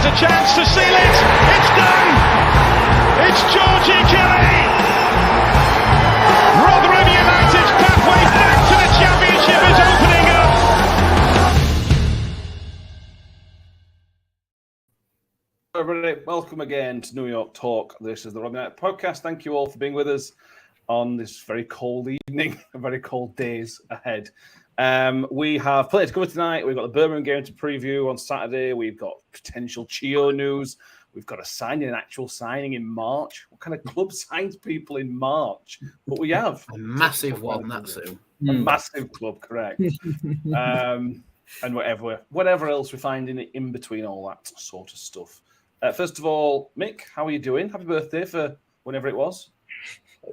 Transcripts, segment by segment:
There's a chance to seal it. It's done. It's Georgie Kelly. Rotherham United's pathway back to the championship is opening up. Hello everybody, welcome again to New York Talk. This is the Rotherham United podcast. Thank you all for being with us on this very cold evening, very cold days ahead. We have plenty to cover tonight. We've got the Birmingham game to preview on Saturday. We've got potential Chio news. We've got an actual signing in March. What kind of club signs people in March? But we have a massive one, that's it. A massive club, correct. And whatever else we find in between all that sort of stuff. First of all, Mick, how are you doing? Happy birthday for whenever it was.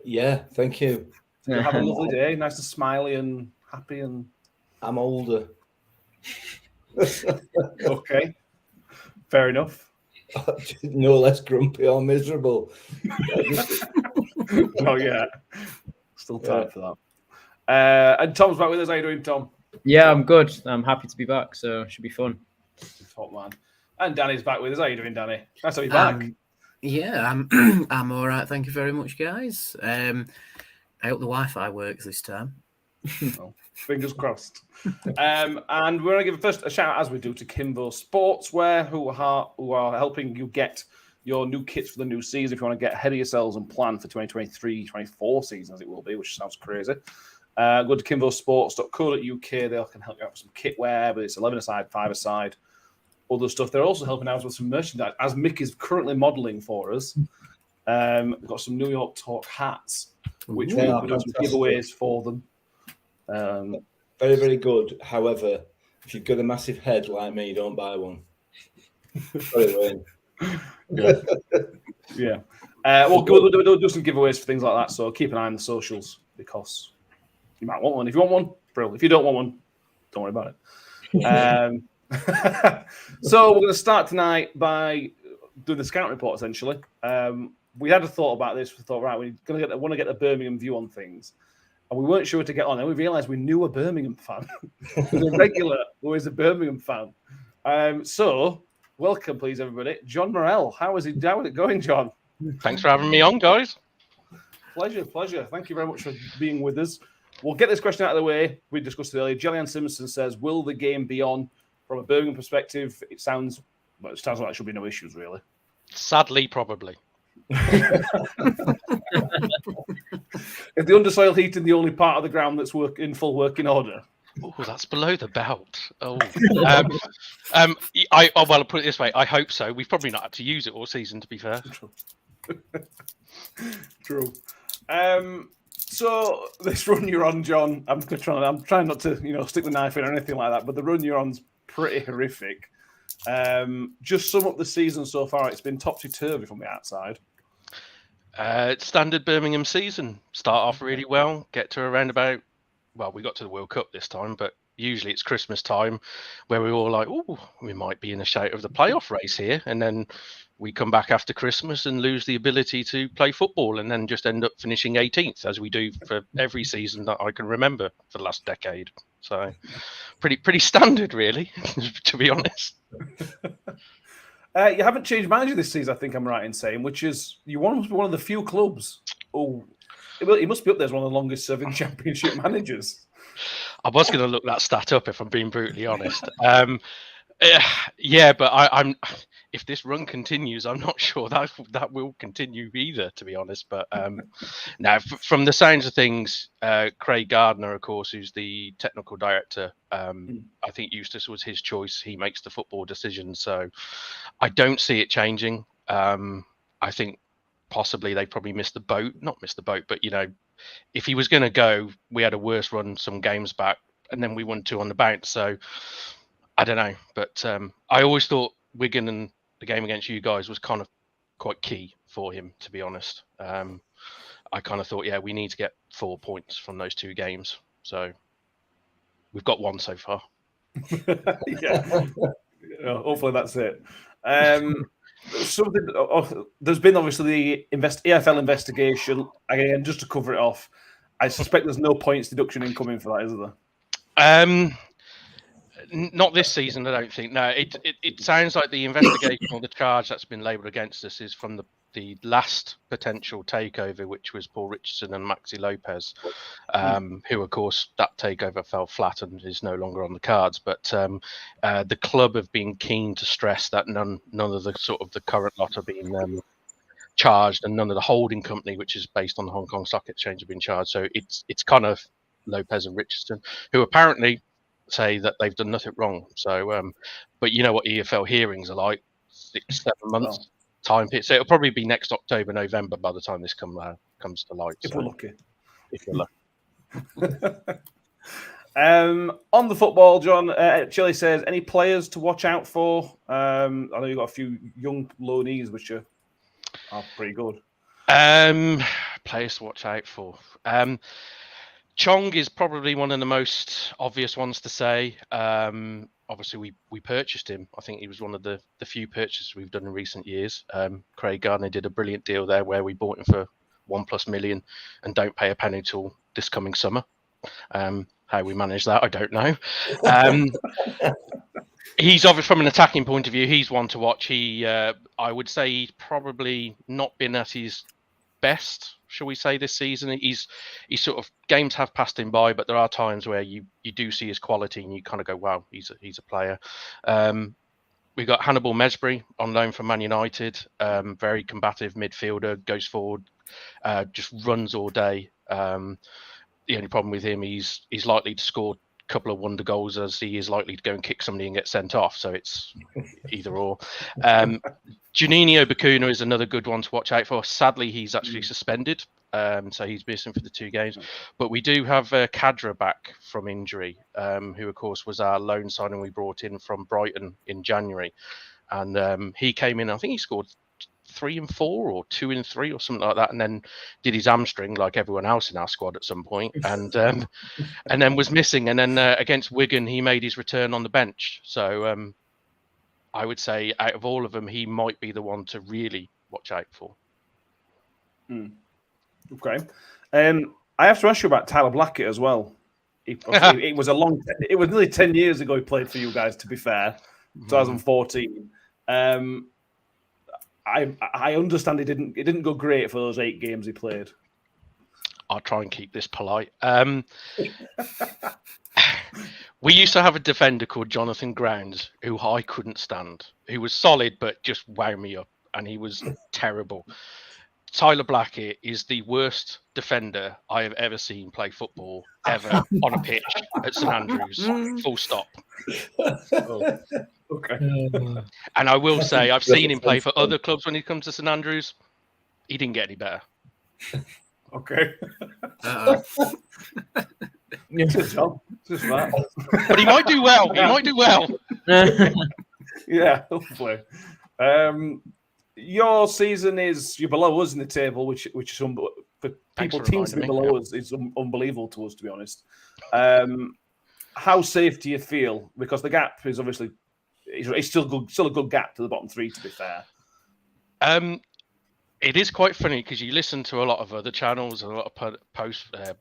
Yeah, thank you. Have a lovely day. Nice and smiley and happy. And I'm older. Okay, fair enough. No less grumpy or miserable. Oh yeah, still time for that. And Tom's back with us. How you doing, Tom? Yeah, I'm good. I'm happy to be back, so it should be fun. Top man. And Danny's back with us. How you doing, Danny? Nice to be back. Yeah, I'm all right. Thank you very much, guys. I hope the Wi-Fi works this time. Oh, fingers crossed. And we're going to give first a shout out, as we do, to Kimbo Sportswear, who are helping you get your new kits for the new season. If you want to get ahead of yourselves and plan for 2023-24 season, as it will be, which sounds crazy. Go to kimbosports.co.uk. They can help you out with some kitwear, but it's 11-a-side, 5-a-side, other stuff. They're also helping out with some merchandise, as Mick is currently modelling for us. We've got some New York Talk hats, which we're doing some giveaways for them. Very, very good. However, if you've got a massive head like me, don't buy one. Sorry, Wayne. Yeah. We'll do some giveaways for things like that, so keep an eye on the socials because you might want one. If you want one, brilliant. If you don't want one, don't worry about it. So we're going to start tonight by doing the scout report, essentially. We had a thought about this. We thought, right, we're want to get a Birmingham view on things. And we weren't sure to get on. And we realised we knew a Birmingham fan. There's a regular who is a Birmingham fan. So welcome, please, everybody. John Morell. How is it going, John? Thanks for having me on, guys. Pleasure. Thank you very much for being with us. We'll get this question out of the way. We discussed it earlier. Jillian Simpson says, will the game be on? From a Birmingham perspective, it sounds like there should be no issues, really. Sadly, probably. Is the undersoil heating the only part of the ground that's in full working order? Oh, that's below the belt. Oh, I'll put it this way. I hope so. We've probably not had to use it all season, to be fair. True. So this run you're on, John, I'm trying not to, stick the knife in or anything like that, but the run you're on's pretty horrific. Just sum up the season so far. It's been topsy-turvy from the outside. Standard Birmingham season. Start off really well, get to around about, we got to the World Cup this time, but usually it's Christmas time where we're all like, oh, we might be in a shout of the playoff race here. And then we come back after Christmas and lose the ability to play football and then just end up finishing 18th, as we do for every season that I can remember for the last decade. So pretty standard, really, to be honest. You haven't changed manager this season, I think I'm right in saying, which is you want to be one of the few clubs. Oh, he must be up there as one of the longest serving championship managers. I was going to look that stat up if I'm being brutally honest. Yeah, but I'm. If this run continues, I'm not sure that will continue either, to be honest. But now, from the sounds of things, Craig Gardner, of course, who's the technical director, I think Eustace was his choice. He makes the football decisions, so I don't see it changing. I think possibly they probably missed the boat. Not missed the boat, but if he was going to go, we had a worse run some games back, and then we won 2 on the bounce. So I don't know, but I always thought Wigan and the game against you guys was kind of quite key for him, to be honest. I kind of thought, we need to get 4 points from those 2 games. So we've got 1 so far. Yeah. Hopefully that's it. There's been obviously the EFL investigation. Again, just to cover it off, I suspect there's no points deduction incoming for that, is there? Not this season, I don't think. No, it sounds like the investigation or the charge that's been labelled against us is from the last potential takeover, which was Paul Richardson and Maxi Lopez, who, of course, that takeover fell flat and is no longer on the cards. But the club have been keen to stress that none of the sort of the current lot are being charged, and none of the holding company, which is based on the Hong Kong Stock Exchange, have been charged. So it's kind of Lopez and Richardson, who apparently say that they've done nothing wrong. So, but you know what EFL hearings are like, 6-7 months time period. So it'll probably be next October, November by the time this comes to light. If we're lucky. If we're lucky. On the football, John, Chile says, any players to watch out for? I know you've got a few young loanees, which are pretty good. Players to watch out for. Chong is probably one of the most obvious ones to say. Obviously, we purchased him. I think he was one of the few purchases we've done in recent years. Craig Gardner did a brilliant deal there where we bought him for $1+ million and don't pay a penny till this coming summer. How we manage that, I don't know. He's obviously, from an attacking point of view, he's one to watch. I would say he's probably not been at his best, shall we say, this season. He's sort of, games have passed him by, but there are times where you do see his quality and you kind of go, wow, he's a player. We've got Hannibal Mesbury on loan from Man United, very combative midfielder, goes forward, just runs all day. The only problem with him, he's likely to score a couple of wonder goals as he is likely to go and kick somebody and get sent off. So it's either or. Juninho Bacuna is another good one to watch out for. Sadly, he's actually suspended. So he's missing for the 2 games. But we do have Kadra back from injury, who, of course, was our loan signing we brought in from Brighton in January. And he came in, I think he scored 3 and 4 or 2 and 3 or something like that, and then did his hamstring like everyone else in our squad at some point, and then was missing. And then against Wigan, he made his return on the bench. So I would say out of all of them, he might be the one to really watch out for. Okay. I have to ask you about Tyler Blackett as well. It was nearly 10 years ago he played for you guys, to be fair, 2014. I understand it didn't go great for those 8 games he played. I'll try and keep this polite. We used to have a defender called Jonathan Grounds, who I couldn't stand, who was solid but just wound me up, and he was terrible. Tyler Blackett is the worst defender I have ever seen play football ever on a pitch at St Andrews. Full stop. Okay. And I will say, I've seen him play for other clubs when he comes to St Andrews. He didn't get any better. Okay. Good job. Just that. But he might do well. He might do well. Yeah, hopefully. Your season you're below us in the table, which is for people teams to be below us is unbelievable to us, to be honest. How safe do you feel? Because the gap is obviously it's still a good gap to the bottom 3, to be fair. It is quite funny because you listen to a lot of other channels and a lot of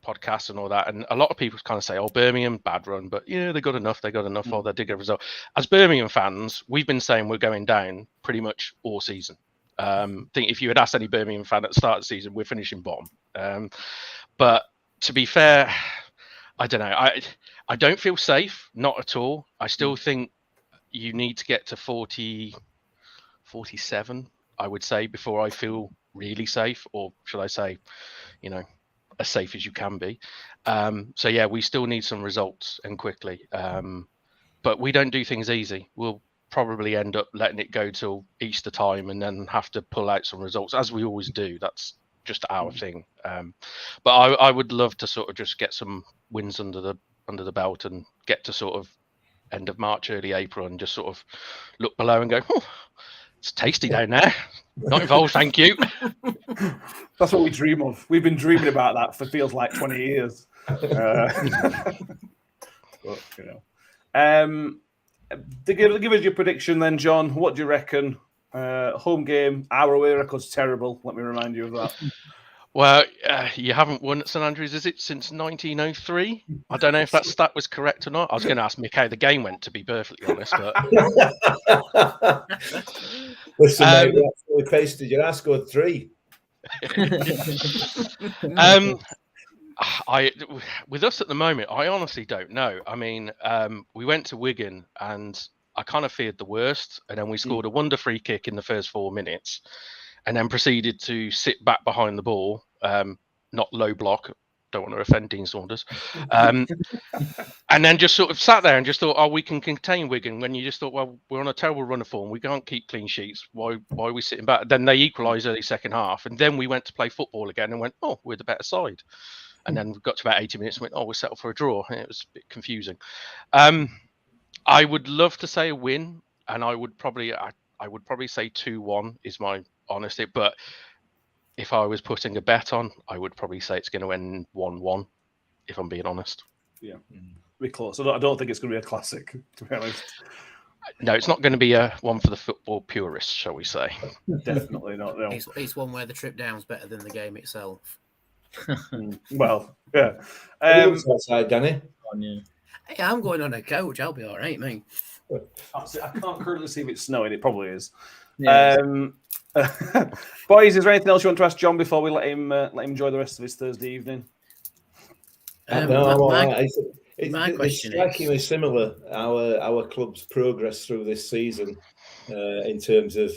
podcasts and all that, and a lot of people kind of say, "Oh, Birmingham, bad run," but yeah, they got enough, or they did get a result. As Birmingham fans, we've been saying we're going down pretty much all season. I think if you had asked any Birmingham fan at the start of the season, we're finishing bottom. But to be fair, I don't know. I don't feel safe, not at all. I still think you need to get to 40, 47. I would say, before I feel really safe, or should I say, as safe as you can be. So yeah, we still need some results and quickly. But we don't do things easy. We'll probably end up letting it go till Easter time and then have to pull out some results, as we always do. That's just our thing. But I would love to sort of just get some wins under the belt and get to sort of end of March, early April, and just sort of look below and go, oh, it's tasty down there. Not involved, thank you. That's what we dream of. We've been dreaming about that for feels like 20 years. But, give us your prediction then, John. What do you reckon? Home game, our away record's terrible. Let me remind you of that. Well, you haven't won at St Andrews, is it, since 1903? I don't know if that stat was correct or not. I was going to ask Mick how the game went, to be perfectly honest. But Listen, mate, we absolutely pasted you. I scored 3. With us at the moment, I honestly don't know. I mean, we went to Wigan and I kind of feared the worst, and then we scored a wonder free kick in the first 4 minutes, and then proceeded to sit back behind the ball, not low block. Don't want to offend Dean Saunders. And then just sort of sat there and just thought, oh, we can contain Wigan. When you just thought, well, we're on a terrible run of form. We can't keep clean sheets. Why are we sitting back? Then they equalised early second half. And then we went to play football again and went, oh, we're the better side. And then we got to about 80 minutes and went, oh, we'll settle for a draw. And it was a bit confusing. I would love to say a win. And I would probably say 2-1 is my honesty. But if I was putting a bet on, I would probably say it's going to end 1-1, if I'm being honest. Yeah, be close. I don't think it's going to be a classic, to be honest. No, it's not going to be a one for the football purists, shall we say? Definitely not. No. It's one where the trip down's better than the game itself. Well, yeah. Outside, Danny. Hey, I'm going on a coach. I'll be all right, mate. I can't currently see if it's snowing. It probably is. Yeah. Boys, is there anything else you want to ask John before we let him enjoy the rest of his Thursday evening? My It's question strikingly is similar, our club's progress through this season in terms of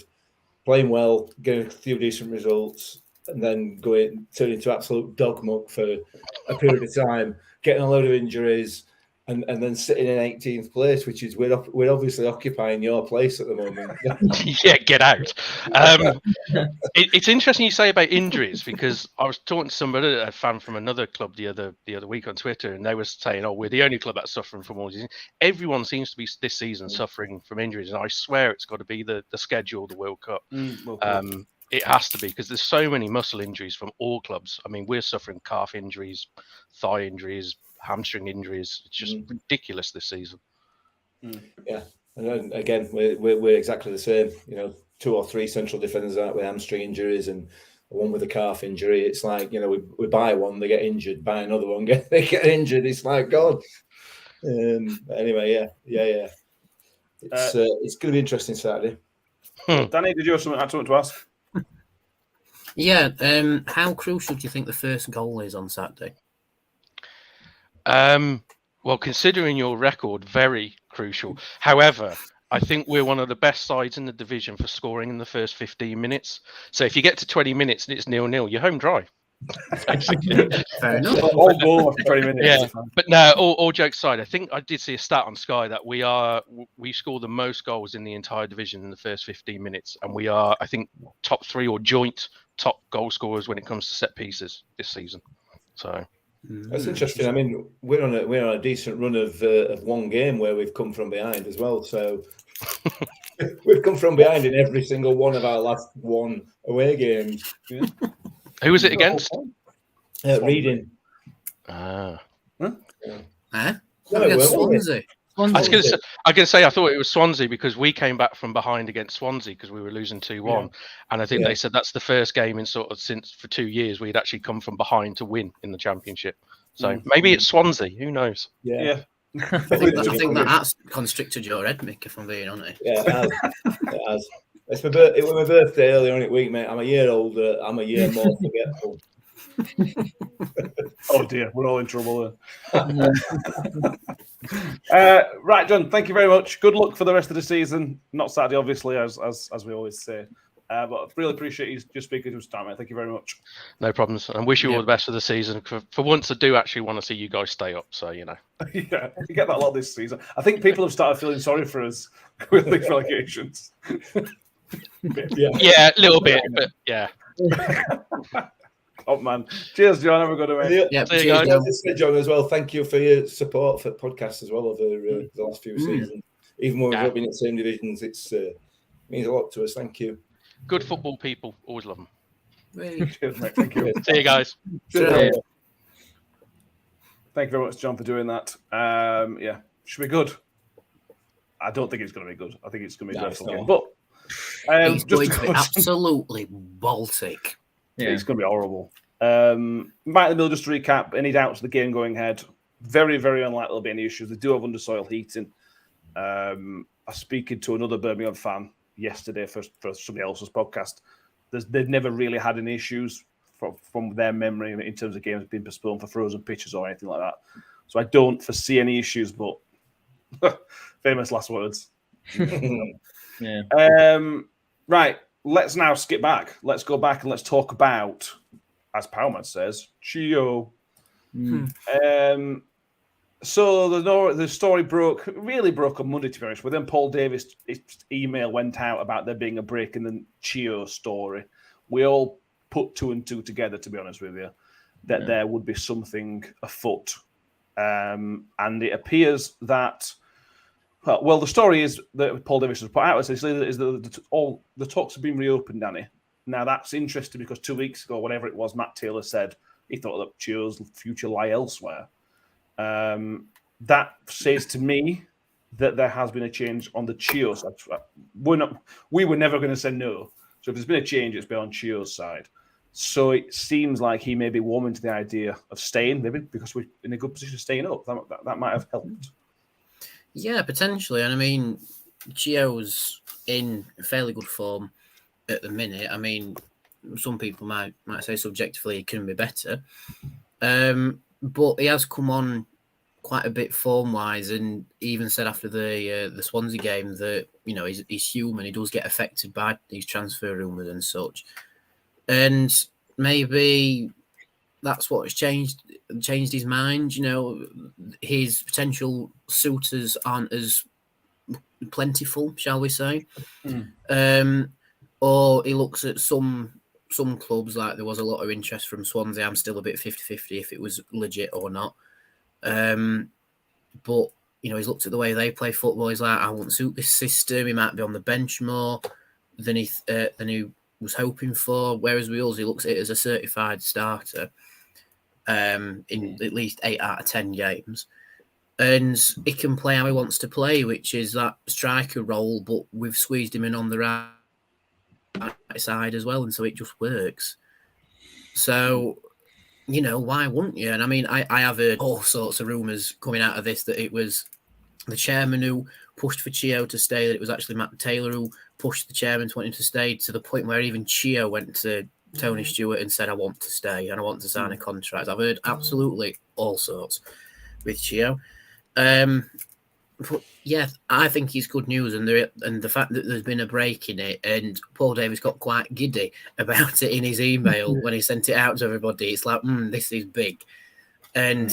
playing well, getting a few decent results, and then turning into absolute dog muck for a period of time, getting a load of injuries, and then sitting in 18th place, which is we're obviously occupying your place at the moment. Yeah, get out. It's interesting you say about injuries, because I was talking to somebody, a fan from another club the other week on Twitter, and they were saying, "Oh, we're the only club that's suffering from all these." Everyone seems to be this season suffering from injuries, and I swear it's got to be the schedule, the World Cup. It has to be, because there's so many muscle injuries from all clubs. I mean, we're suffering calf injuries, thigh injuries, hamstring injuries. It's just ridiculous this season. Yeah, and again, we're exactly the same. 2 or 3 central defenders out with hamstring injuries and one with a calf injury. It's like, we buy one, they get injured. Buy another one, they get injured. It's like God. Anyway, yeah. It's going to be interesting Saturday. Danny, did you have something to ask? Yeah. How crucial do you think the first goal is on Saturday? Well, considering your record, very crucial. However, I think we're one of the best sides in the division for scoring in the first 15 minutes. So if you get to 20 minutes and it's 0-0, you're home dry. Fair enough. All goal after 20 minutes. Yeah, but no, all jokes aside, I think I did see a stat on Sky that we score the most goals in the entire division in the first 15 minutes, and we are, I think, top 3 or joint top goal scorers when it comes to set pieces this season. So that's interesting. I mean, we're on a decent run of one game where we've come from behind as well. So we've come from behind in every single one of our last 1 away games. Yeah. Who was it against? Reading. Huh? No, Swansea. I was going to say I thought it was Swansea, because we came back from behind against Swansea because we were losing 2-1, and I think they said that's the first game in since for 2 years we'd actually come from behind to win in the Championship. So maybe it's Swansea. Who knows? Yeah. I think that's constricted your head, Mick, if I'm being honest. Yeah, it has. It was my birthday earlier on in the week, mate. I'm a year older. I'm a year more forgetful. Oh dear, we're all in trouble there. Right, John, thank you very much. Good luck for the rest of the season. Not Saturday, obviously, as we always say. But I really appreciate you speaking to us, mate. Thank you very much. No problems. And wish you all the best for the season. For once, I do actually want to see you guys stay up. So, Yeah, you get that a lot this season. I think people have started feeling sorry for us with these relegations. Yeah, a little bit, but yeah. Oh man, cheers, John. Have a good one. Yeah, see you guys. John, as well. Thank you for your support for podcasts as well over the last few seasons. Even when we've not been in the same divisions, it means a lot to us. Thank you. Good football people, always love them. Cheers, mate. Thank you. See you guys. Thank you very much, John, for doing that. Should be good. I don't think it's going to be good. I think it's going to be a dreadful game. But it's going to be absolutely Baltic. Yeah, it's going to be horrible. Might Mill, just to recap, any doubts of the game going ahead? Very, very unlikely there'll be any issues. They do have undersoil heating. I was speaking to another Birmingham fan yesterday for somebody else's podcast. They've never really had any issues from their memory in terms of games being postponed for frozen pitches or anything like that. So I don't foresee any issues, but famous last words. Yeah. Right, let's now skip back. Let's go back and let's talk about, as Powman says, Chio. So the story broke on Monday, to be honest. But then Paul Davis' email went out about there being a break in the Chio story. We all put 2 and 2 together, to be honest with you, that there would be something afoot. And it appears that, well, the story is that Paul Davis has put out essentially is that all the talks have been reopened, Danny. Now that's interesting because 2 weeks ago, whatever it was, Matt Taylor said he thought that Chio's future lie elsewhere. That says to me that there has been a change on the Chio side. We were never going to say no. So if there's been a change, it's been on Chio's side. So it seems like he may be warming to the idea of staying, maybe because we're in a good position staying up. That might have helped. Yeah, potentially. And I mean, Chio's in fairly good form at the minute. I mean, some people might say subjectively it can be better. But he has come on quite a bit form-wise, and even said after the Swansea game that, you know, he's human. He does get affected by these transfer rumours and such. And maybe that's what has changed his mind. You know, his potential suitors aren't as plentiful, shall we say. Or he looks at some clubs, like there was a lot of interest from Swansea. I'm still a bit 50-50 if it was legit or not. But, you know, he's looked at the way they play football. He's like, I won't suit this system. He might be on the bench more than he was hoping for. Whereas with us, he looks at it as a certified starter in at least 8 out of 10 games. And he can play how he wants to play, which is that striker role, but we've squeezed him in on the right side as well, and so it just works. So, you know, why wouldn't you? And I mean, I have heard all sorts of rumours coming out of this that it was the chairman who pushed for Chio to stay, that it was actually Matt Taylor who pushed the chairman to want him to stay, to the point where even Chio went to Tony Stewart and said, I want to stay and I want to sign a contract. I've heard absolutely all sorts with Chio. But yeah, I think he's good news, and the fact that there's been a break in it, and Paul Davis got quite giddy about it in his email when he sent it out to everybody. It's like, this is big, and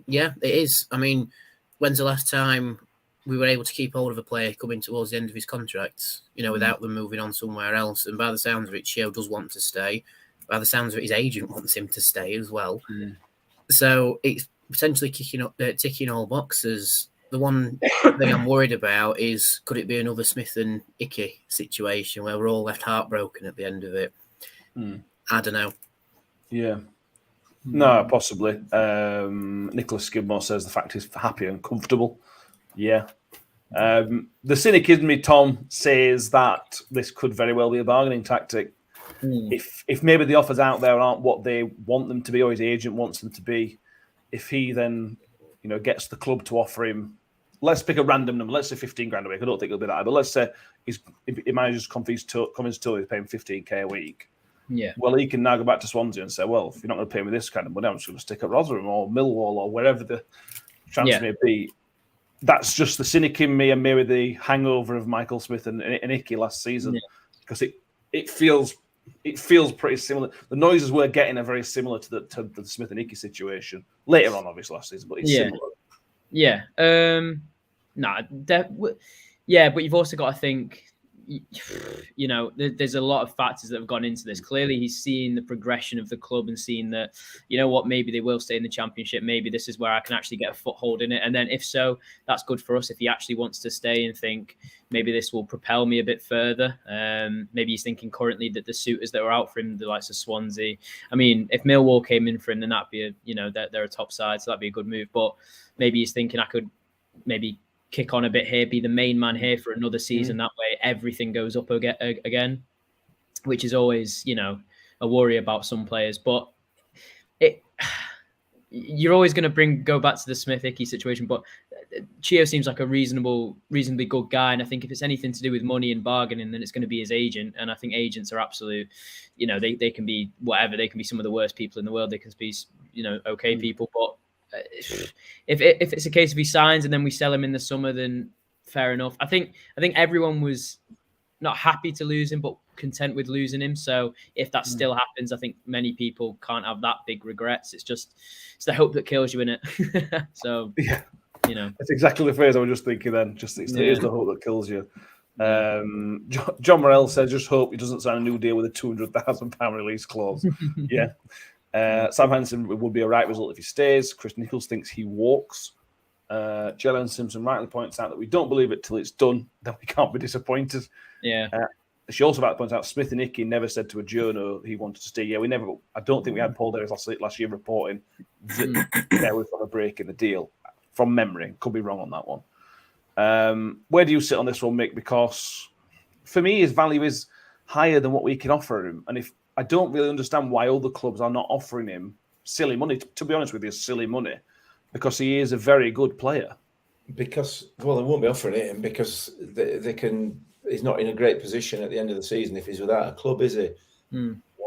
yeah, it is. I mean, when's the last time we were able to keep hold of a player coming towards the end of his contract, you know, without them moving on somewhere else? And by the sounds of it, Chio does want to stay. By the sounds of it, his agent wants him to stay as well. So it's potentially ticking all boxes. The one thing I'm worried about is, could it be another Smith and Icky situation where we're all left heartbroken at the end of it? I don't know. Yeah. No, possibly. Nicholas Skidmore says the fact he's happy and comfortable. Yeah. The cynic in me, Tom, says that this could very well be a bargaining tactic. If maybe the offers out there aren't what they want them to be, or his agent wants them to be, if he then, you know, gets the club to offer him, let's pick a random number, let's say 15 grand a week. I don't think it'll be that high, but let's say he manages to convince Tony he's paying 15k a week. Yeah. Well, he can now go back to Swansea and say, well, if you're not going to pay me this kind of money, I'm just going to stick at Rotherham or Millwall or wherever the chance may be. That's just the cynic in me, and maybe the hangover of Michael Smith and Icky last season, because it feels pretty similar. The noises we're getting are very similar to the Smith and Icky situation later on, obviously last season, but it's similar. Yeah. But you've also got to think, you know, there's a lot of factors that have gone into this. Clearly, he's seen the progression of the club and seen that, you know what, maybe they will stay in the Championship. Maybe this is where I can actually get a foothold in it. And then if so, that's good for us. If he actually wants to stay and think, maybe this will propel me a bit further. Maybe he's thinking currently that the suitors that are out for him, the likes of Swansea. I mean, if Millwall came in for him, then that'd be they're a top side, so that'd be a good move. But maybe he's thinking I could maybe kick on a bit here, be the main man here for another season. That way everything goes up again, which is always, you know, worry about some players. But you're always going to go back to the Smith-Hickey situation, but Chio seems like a reasonably good guy. And I think if it's anything to do with money and bargaining, then it's going to be his agent. And I think agents are absolute, they can be whatever. They can be some of the worst people in the world. They can be, okay people. But if it's a case of he signs and then we sell him in the summer, then fair enough. I think everyone was not happy to lose him, but content with losing him. So if that still happens, I think many people can't have that big regrets. It's the hope that kills you in it. So yeah, that's exactly the phrase I was just thinking. Then it is the hope that kills you. John Morell says, just hope he doesn't sign a new deal with a £200,000 release clause. Yeah. Sam Henson, it would be a right result if he stays. Chris Nichols thinks he walks. Jelen Simpson rightly points out that we don't believe it till it's done, then we can't be disappointed. Yeah. She also about to point out Smith and Hickey never said to a journo he wanted to stay. Yeah, I don't think we had Paul Davis last year reporting that there was a break in the deal. From memory, could be wrong on that one. Where do you sit on this one, Mick? Because for me, his value is higher than what we can offer him, and if I don't really understand why other clubs are not offering him silly money. To be honest with you, silly money, because he is a very good player. Because they won't be offering it him because they can. He's not in a great position at the end of the season if he's without a club, is he?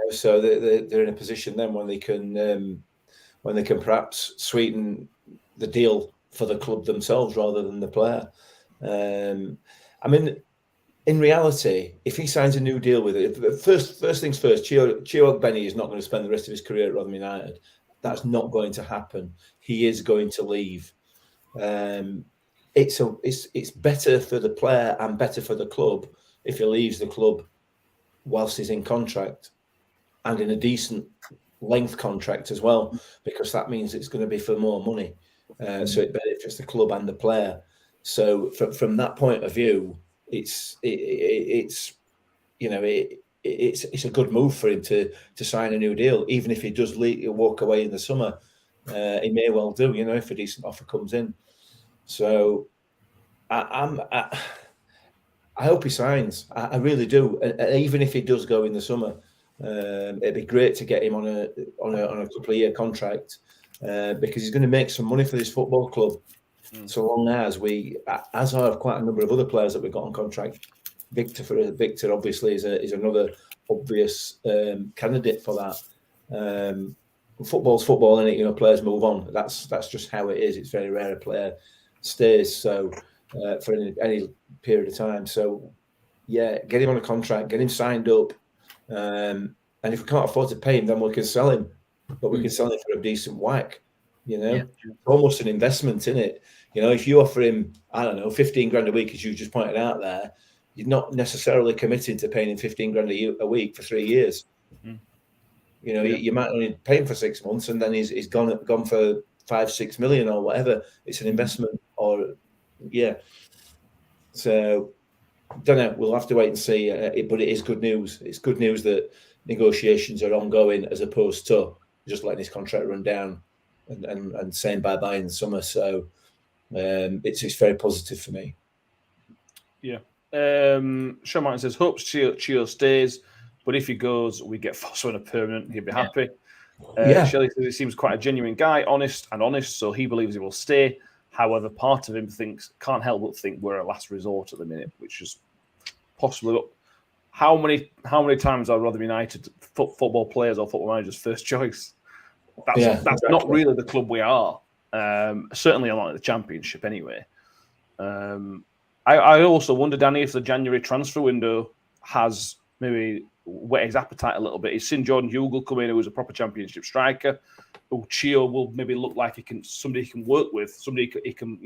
So they're in a position then when they can perhaps sweeten the deal for the club themselves rather than the player. I mean, in reality, if he signs a new deal with it, first things first, Chio Ogbeni is not going to spend the rest of his career at Rotherham United. That's not going to happen. He is going to leave. It's better for the player and better for the club if he leaves the club whilst he's in contract and in a decent length contract as well, because that means it's going to be for more money. So it benefits the club and the player. So from that point of view, it's a good move for him to sign a new deal, even if he does walk away in the summer. He may well do, if a decent offer comes in. So I hope he signs. I really do. And even if he does go in the summer, it'd be great to get him on a couple of year contract because he's going to make some money for this football club. So long as are quite a number of other players that we've got on contract. Victor obviously is another obvious candidate for that. Football's football, and players move on. That's just how it is. It's very rare a player stays for any period of time. So yeah, get him on a contract, get him signed up, and if we can't afford to pay him, then we can sell him. But we can sell him for a decent whack. It's almost an investment in it. If you offer him, I don't know, 15 grand a week, as you just pointed out there, you're not necessarily committed to paying him 15 grand a week for 3 years. You might only pay him for 6 months, and then he's gone for 5-6 million or whatever. It's an investment, So don't know. We'll have to wait and see. But it is good news. It's good news that negotiations are ongoing as opposed to just letting his contract run down and saying bye-bye in the summer. So it's very positive for me. Yeah. Sean Martin says, hopes Chio stays, but if he goes, we get Foster on a permanent, he'll be happy. Shelley says he seems quite a genuine guy, honest, so he believes he will stay. However, part of him can't help but think we're a last resort at the minute, which is possibly. How many times are Rotherham United football players or football managers first choice? That's not really the club we are. Certainly not like the Championship anyway. I also wonder, Danny, if the January transfer window has maybe whet his appetite a little bit. He's seen Jordan Hugill come in, who was a proper Championship striker. Chio will maybe look like somebody he can work with, somebody he can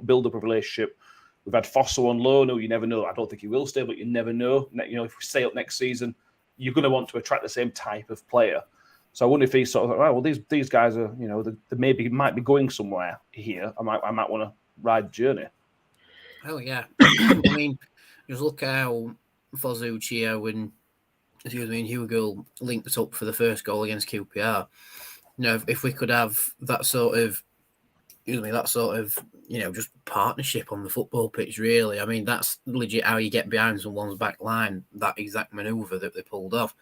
build up a relationship. We've had Fosso on loan, who you never know. I don't think he will stay, but you never know. If we stay up next season, you're going to want to attract the same type of player. So I wonder if he's sort of like, right, well, these guys are, they might be going somewhere here. I might want to ride the journey. Oh yeah, I mean, just look how Fosu, Chio, and Hugill linked up for the first goal against QPR. If we could have that sort of, just partnership on the football pitch, really. I mean, that's legit how you get behind someone's back line. That exact manoeuvre that they pulled off.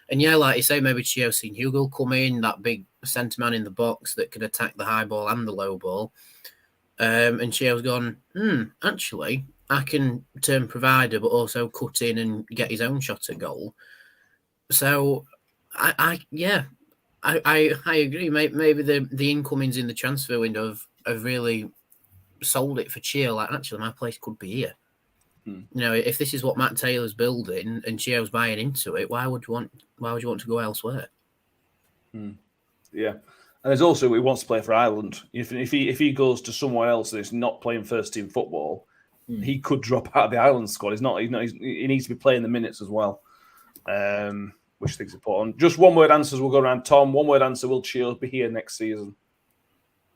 And yeah, like you say, maybe Chio seen Hugo come in, that big centre man in the box that could attack the high ball and the low ball. And Chio's gone, actually, I can turn provider, but also cut in and get his own shot at goal. So, I agree. Maybe the incomings in the transfer window have really sold it for Chio. Like, actually, my place could be here. You know, if this is what Matt Taylor's building and Chio's buying into it, why would you want to go elsewhere? Yeah, and there's also he wants to play for Ireland. If he goes to somewhere else that's not playing first team football, he could drop out of the Ireland squad. He needs to be playing the minutes as well, which I think is important. Just one word answers will go around. Tom, one word answer: will Chio be here next season?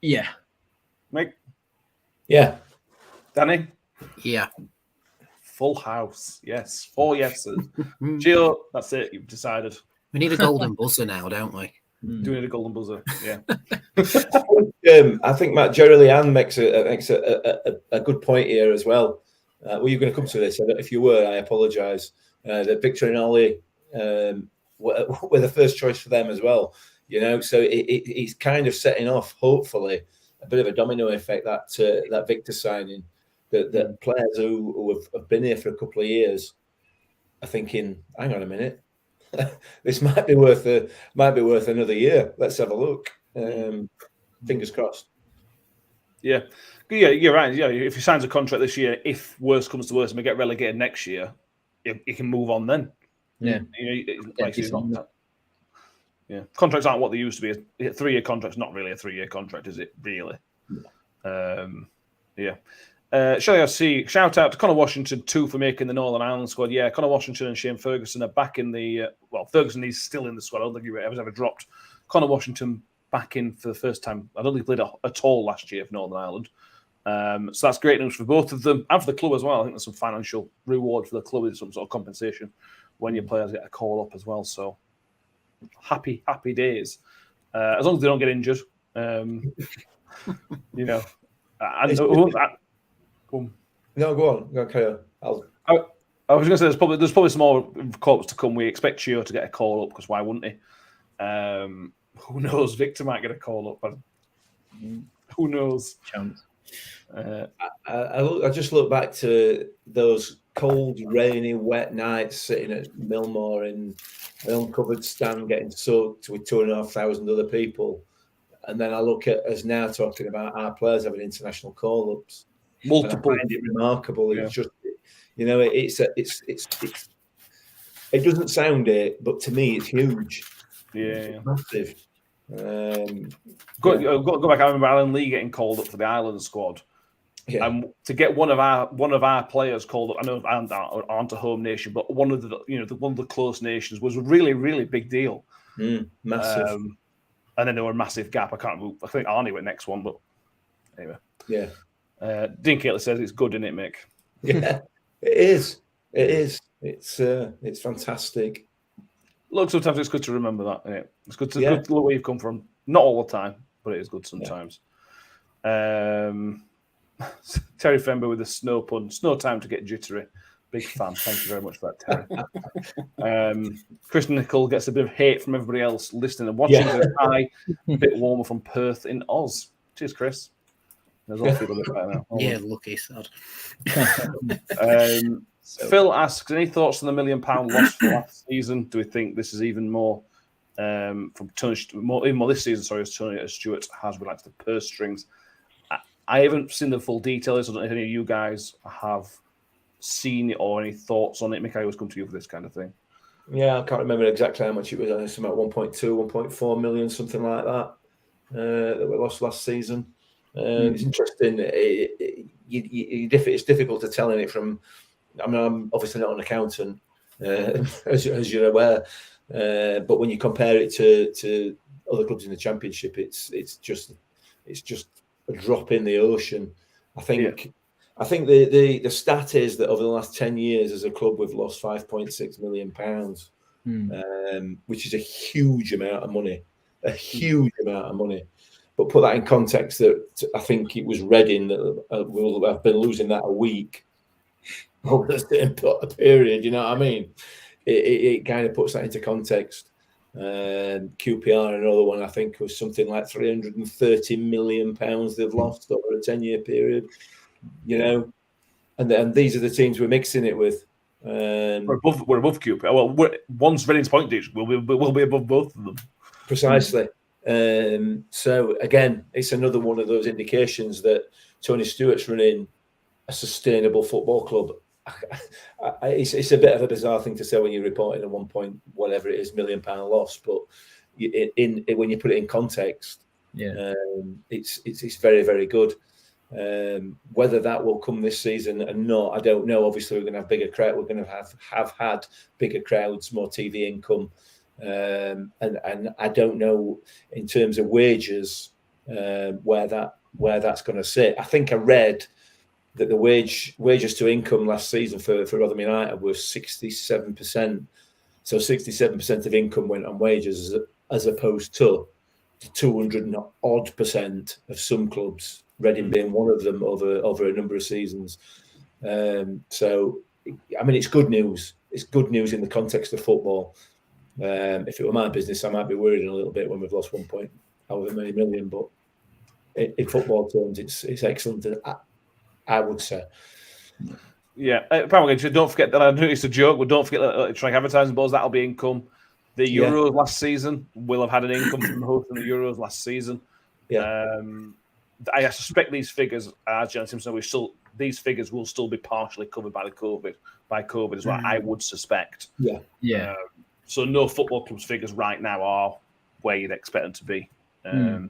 Yeah. Mike? Yeah. Danny? Yeah. Full house. Yes. 4 yeses. Chio, that's it. You've decided. We need a golden buzzer now, don't we? Do we need a golden buzzer? Yeah. I think Matt Gerralian makes a good point here as well. Were you going to come to this? If you were, I apologise. That Victor and Ollie were the first choice for them as well. You know, so it's kind of setting off, hopefully, a bit of a domino effect that Victor signing. That players who have been here for a couple of years are thinking, hang on a minute, this might be worth another year. Let's have a look. Fingers crossed. Yeah, you're right. Yeah, if he signs a contract this year, if worse comes to worse and we get relegated next year, he can move on then. Yeah, yeah. Contracts aren't what they used to be. A 3-year contract's not really a 3-year contract, is it? Really? Yeah. Shall I see? Shout out to Connor Washington too for making the Northern Ireland squad. Yeah, Connor Washington and Shane Ferguson are back in the. Ferguson is still in the squad. I don't think he was ever dropped. Connor Washington back in for the first time. I don't think he played at all last year for Northern Ireland. So that's great news for both of them and for the club as well. I think there's some financial reward for the club with some sort of compensation when your players get a call up as well. So happy days. As long as they don't get injured. You know, No, go on. Go carry on. I was going to say there's probably some more call-ups to come. We expect Chio to get a call up because why wouldn't he? Who knows? Victor might get a call up. Who knows? Chance. I just look back to those cold, rainy, wet nights sitting at Millmore in an uncovered stand getting soaked with 2,500 other people. And then I look at us now talking about our players having international call-ups. Multiple. I find it remarkable. Yeah. It's just, you know, it doesn't sound it, but to me, it's huge. Yeah, it's massive. Go back. I remember Alan Lee getting called up for the Ireland squad, and to get one of our players called up. I know aren't a home nation, but one of the close nations was a really, really big deal. Massive. And then there were a massive gap. I think Arnie went next one, but anyway. Yeah. Dean Catley says it's good, isn't it, Mick? Yeah, it is. It is. It's fantastic. Look, sometimes it's good to remember that. Isn't it? It's good to look where you've come from. Not all the time, but it is good sometimes. Yeah. Terry Fember with a snow pun. Snow time to get jittery. Big fan. Thank you very much for that, Terry. Chris Nichol gets a bit of hate from everybody else listening and watching. Hi, a bit warmer from Perth in Oz. Cheers, Chris. There's all feel a bit better now. Yeah, lucky sad. Phil asks, any thoughts on the £1 million loss for last season? Do we think this is even more from Tony, even more this season? Sorry, as Tony Stewart has relaxed the purse strings. I haven't seen the full details. I don't know if any of you guys have seen it or any thoughts on it. Mick, I always come to you for this kind of thing. Yeah, I can't remember exactly how much it was. I think about 1.2, 1.4 million, something like that, that we lost last season. It's interesting. It's difficult to tell in it from. I mean, I'm obviously not an accountant, as you're aware, but when you compare it to other clubs in the Championship, it's just a drop in the ocean. I think the stat is that over the last 10 years, as a club, we've lost £5.6 million, which is a huge amount of money. A huge amount of money. But put that in context that I think it was Reading that will have been losing that a week over a certain period. You know what I mean? it kind of puts that into context. QPR, another one, I think was something like £330 million they've lost over a 10-year period. And these are the teams we're mixing it with. We're above QPR. Well, once Reading's point ditch, we'll be above both of them. Precisely. So again, it's another one of those indications that Tony Stewart's running a sustainable football club. It's a bit of a bizarre thing to say when you're reporting a 1 point whatever it is £1 million loss, but when you put it in context, it's very, very good. Whether that will come this season and not, I don't know. Obviously, we're going to have bigger crowd. We're going to have had bigger crowds, more TV income, and I don't know in terms of wages where that's going to sit. I think I read that the wages to income last season for Rotherham United was 67%. So 67% of income went on wages as opposed to 200 and odd% of some clubs, Reading being one of them over a number of seasons. So, I mean, it's good news. It's good news in the context of football. If it were my business, I might be worried a little bit when we've lost 1 point, however many million. But in football terms, it's excellent. I would say. Yeah, probably. Don't forget that I know it's a joke, but don't forget that electronic advertising balls, that'll be income. The Euros last season will have had an income from hosting the Euros last season. Yeah. I suspect these figures, as John Simpson, these figures will still be partially covered by COVID as well. I would suspect. Yeah. So no football club's figures right now are where you'd expect them to be. Maybe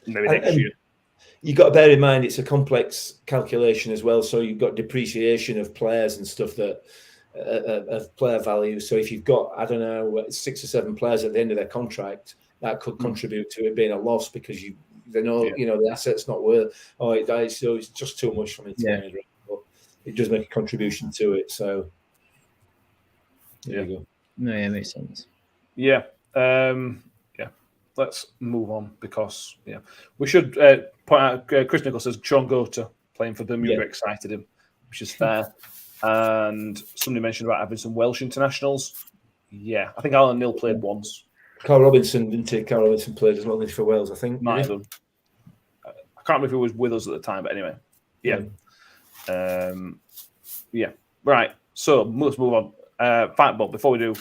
next year. You've got to bear in mind it's a complex calculation as well. So you've got depreciation of players and stuff that of player value. So if you've got, I don't know, 6 or 7 players at the end of their contract, that could contribute to it being a loss because they know the asset's not worth. Oh, it dies. So it's just too much for me to manage. But it does make a contribution to it. So there you go. No, yeah, makes sense. Yeah. Let's move on because we should point out. Chris Nichols says Sean Gota playing for Bermuda excited him, which is fair. And somebody mentioned about having some Welsh internationals. Yeah, I think Alan Neil played once. Carl Robinson didn't take. Carl Robinson played as well for Wales, I think. Might have done. I can't remember if he was with us at the time, but anyway, Right. So let's move on. Fight Bob. Before we do,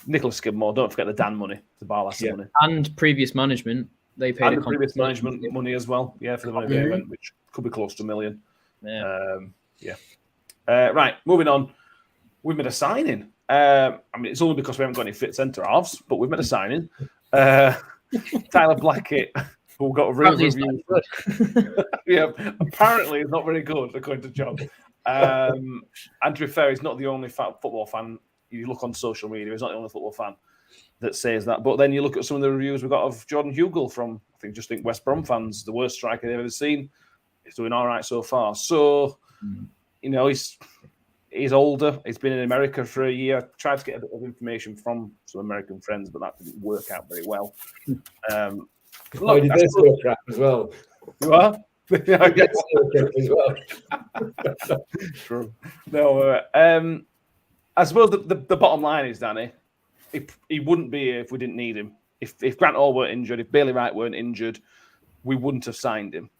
Nicholas Skidmore. Don't forget the Dan money, the Barlaser money, and previous management. They paid and the previous management money as well. Yeah, for the money they went, which could be close to $1 million. Right. Moving on. We've made a signing. I mean, it's only because we haven't got any fit centre halves, but we've made a signing. Tyler Blackett, who got a real review. Apparently he's not very good, according to John. And to be fair, he's not the only football fan. You look on social media, he's not the only football fan that says that. But then you look at some of the reviews we got of Jordan Hugill from, I think West Brom fans, the worst striker they've ever seen. He's doing all right so far. So, he's older. He's been in America for a year. Tried to get a bit of information from some American friends, but that didn't work out very well. Look, he did crap as well. You are? As well. True. No, I suppose the bottom line is, Danny, he wouldn't be here if we didn't need him. If Grant Hall weren't injured, if Bailey Wright weren't injured, we wouldn't have signed him.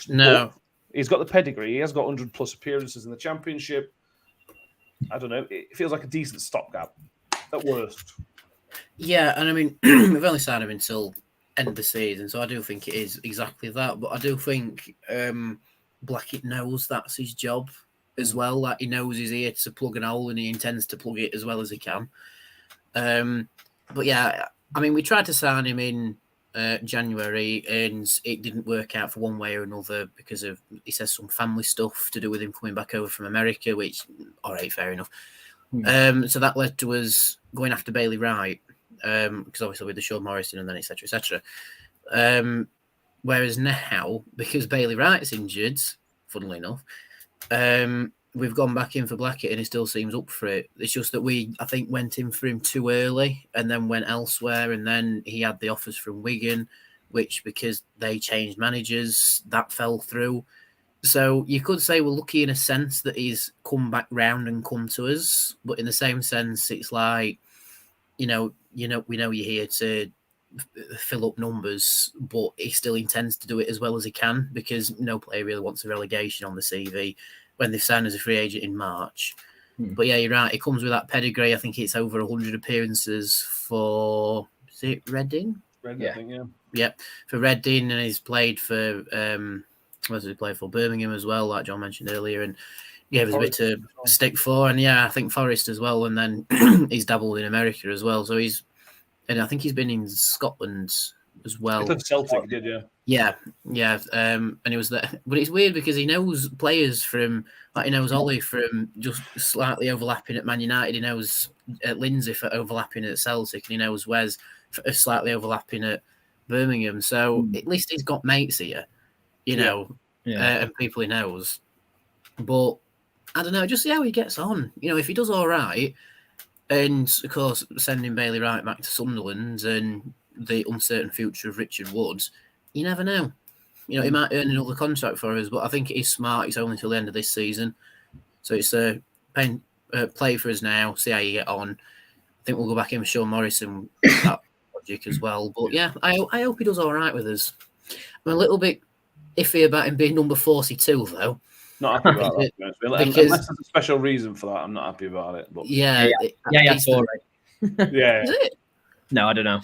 No. But he's got the pedigree. He has got 100+ appearances in the Championship. I don't know. It feels like a decent stopgap at worst. Yeah, and I mean, we've only signed him until end of the season, so I do think it is exactly that. But I do think Blackett knows that's his job as well. That he knows he's here to plug an hole and he intends to plug it as well as he can. But yeah, I mean, we tried to sign him in January and it didn't work out for one way or another because of, he says, some family stuff to do with him coming back over from America, which, all right, fair enough. So that led to us going after Bailey Wright, because obviously with the Sean Morrison and then et cetera. Whereas now, because Bailey Wright's injured, funnily enough, we've gone back in for Blackett and he still seems up for it. It's just that we, I think, went in for him too early and then went elsewhere. And then he had the offers from Wigan, which, because they changed managers, that fell through. So you could say we're lucky in a sense that he's come back round and come to us, but in the same sense, it's like, we know you're here to fill up numbers, but he still intends to do it as well as he can, because no player really wants a relegation on the CV when they've signed as a free agent in March. But yeah, you're right. He comes with that pedigree. I think it's over 100 appearances for, is it Reading? Reading, I think, yeah. Yeah, for Reading, and he's played for where does he play for? Birmingham as well, like John mentioned earlier, and gave us a bit to stick for. And yeah, I think Forest as well. And then he's dabbled in America as well. So and I think he's been in Scotland as well. I Celtic, he did, yeah. And he was there. But it's weird because he knows players from, like he knows Ollie from just slightly overlapping at Man United. He knows Lindsay for overlapping at Celtic, and he knows Wes for slightly overlapping at Birmingham. So at least he's got mates here, and people he knows. But I don't know, just see how he gets on. If he does all right, and of course sending Bailey Wright back to Sunderland and the uncertain future of Richard Wood, you never know. He might earn another contract for us, but I think it is smart. It's only till the end of this season, so it's a play for us now. See how you get on. I think we'll go back in with Sean Morrison with that logic as well. But yeah, I hope he does all right with us. I'm a little bit iffy about him being number 42, though. Not happy about that. Unless there's a special reason for that, I'm not happy about it. But yeah, it's all right. Yeah. Is it? No, I don't know.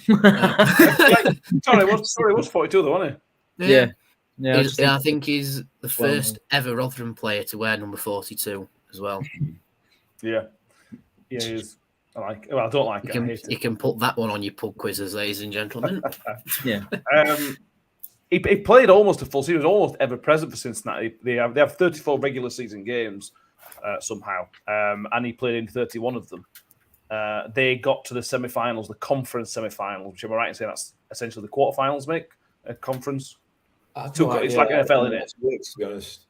Sorry, it was 42 though, wasn't it? Yeah. I think he's the first ever Rotherham player to wear number 42 as well. Yeah, he is. I don't like it. You can put that one on your pub quizzes, ladies and gentlemen. Yeah. He played almost a full season. He was almost ever present for Cincinnati. They have 34 regular season games somehow, and he played in 31 of them. They got to the semi-finals, the conference semi-finals, which am I right in saying that's essentially the quarterfinals, Mick? A conference. It's like NFL, isn't it? To be honest.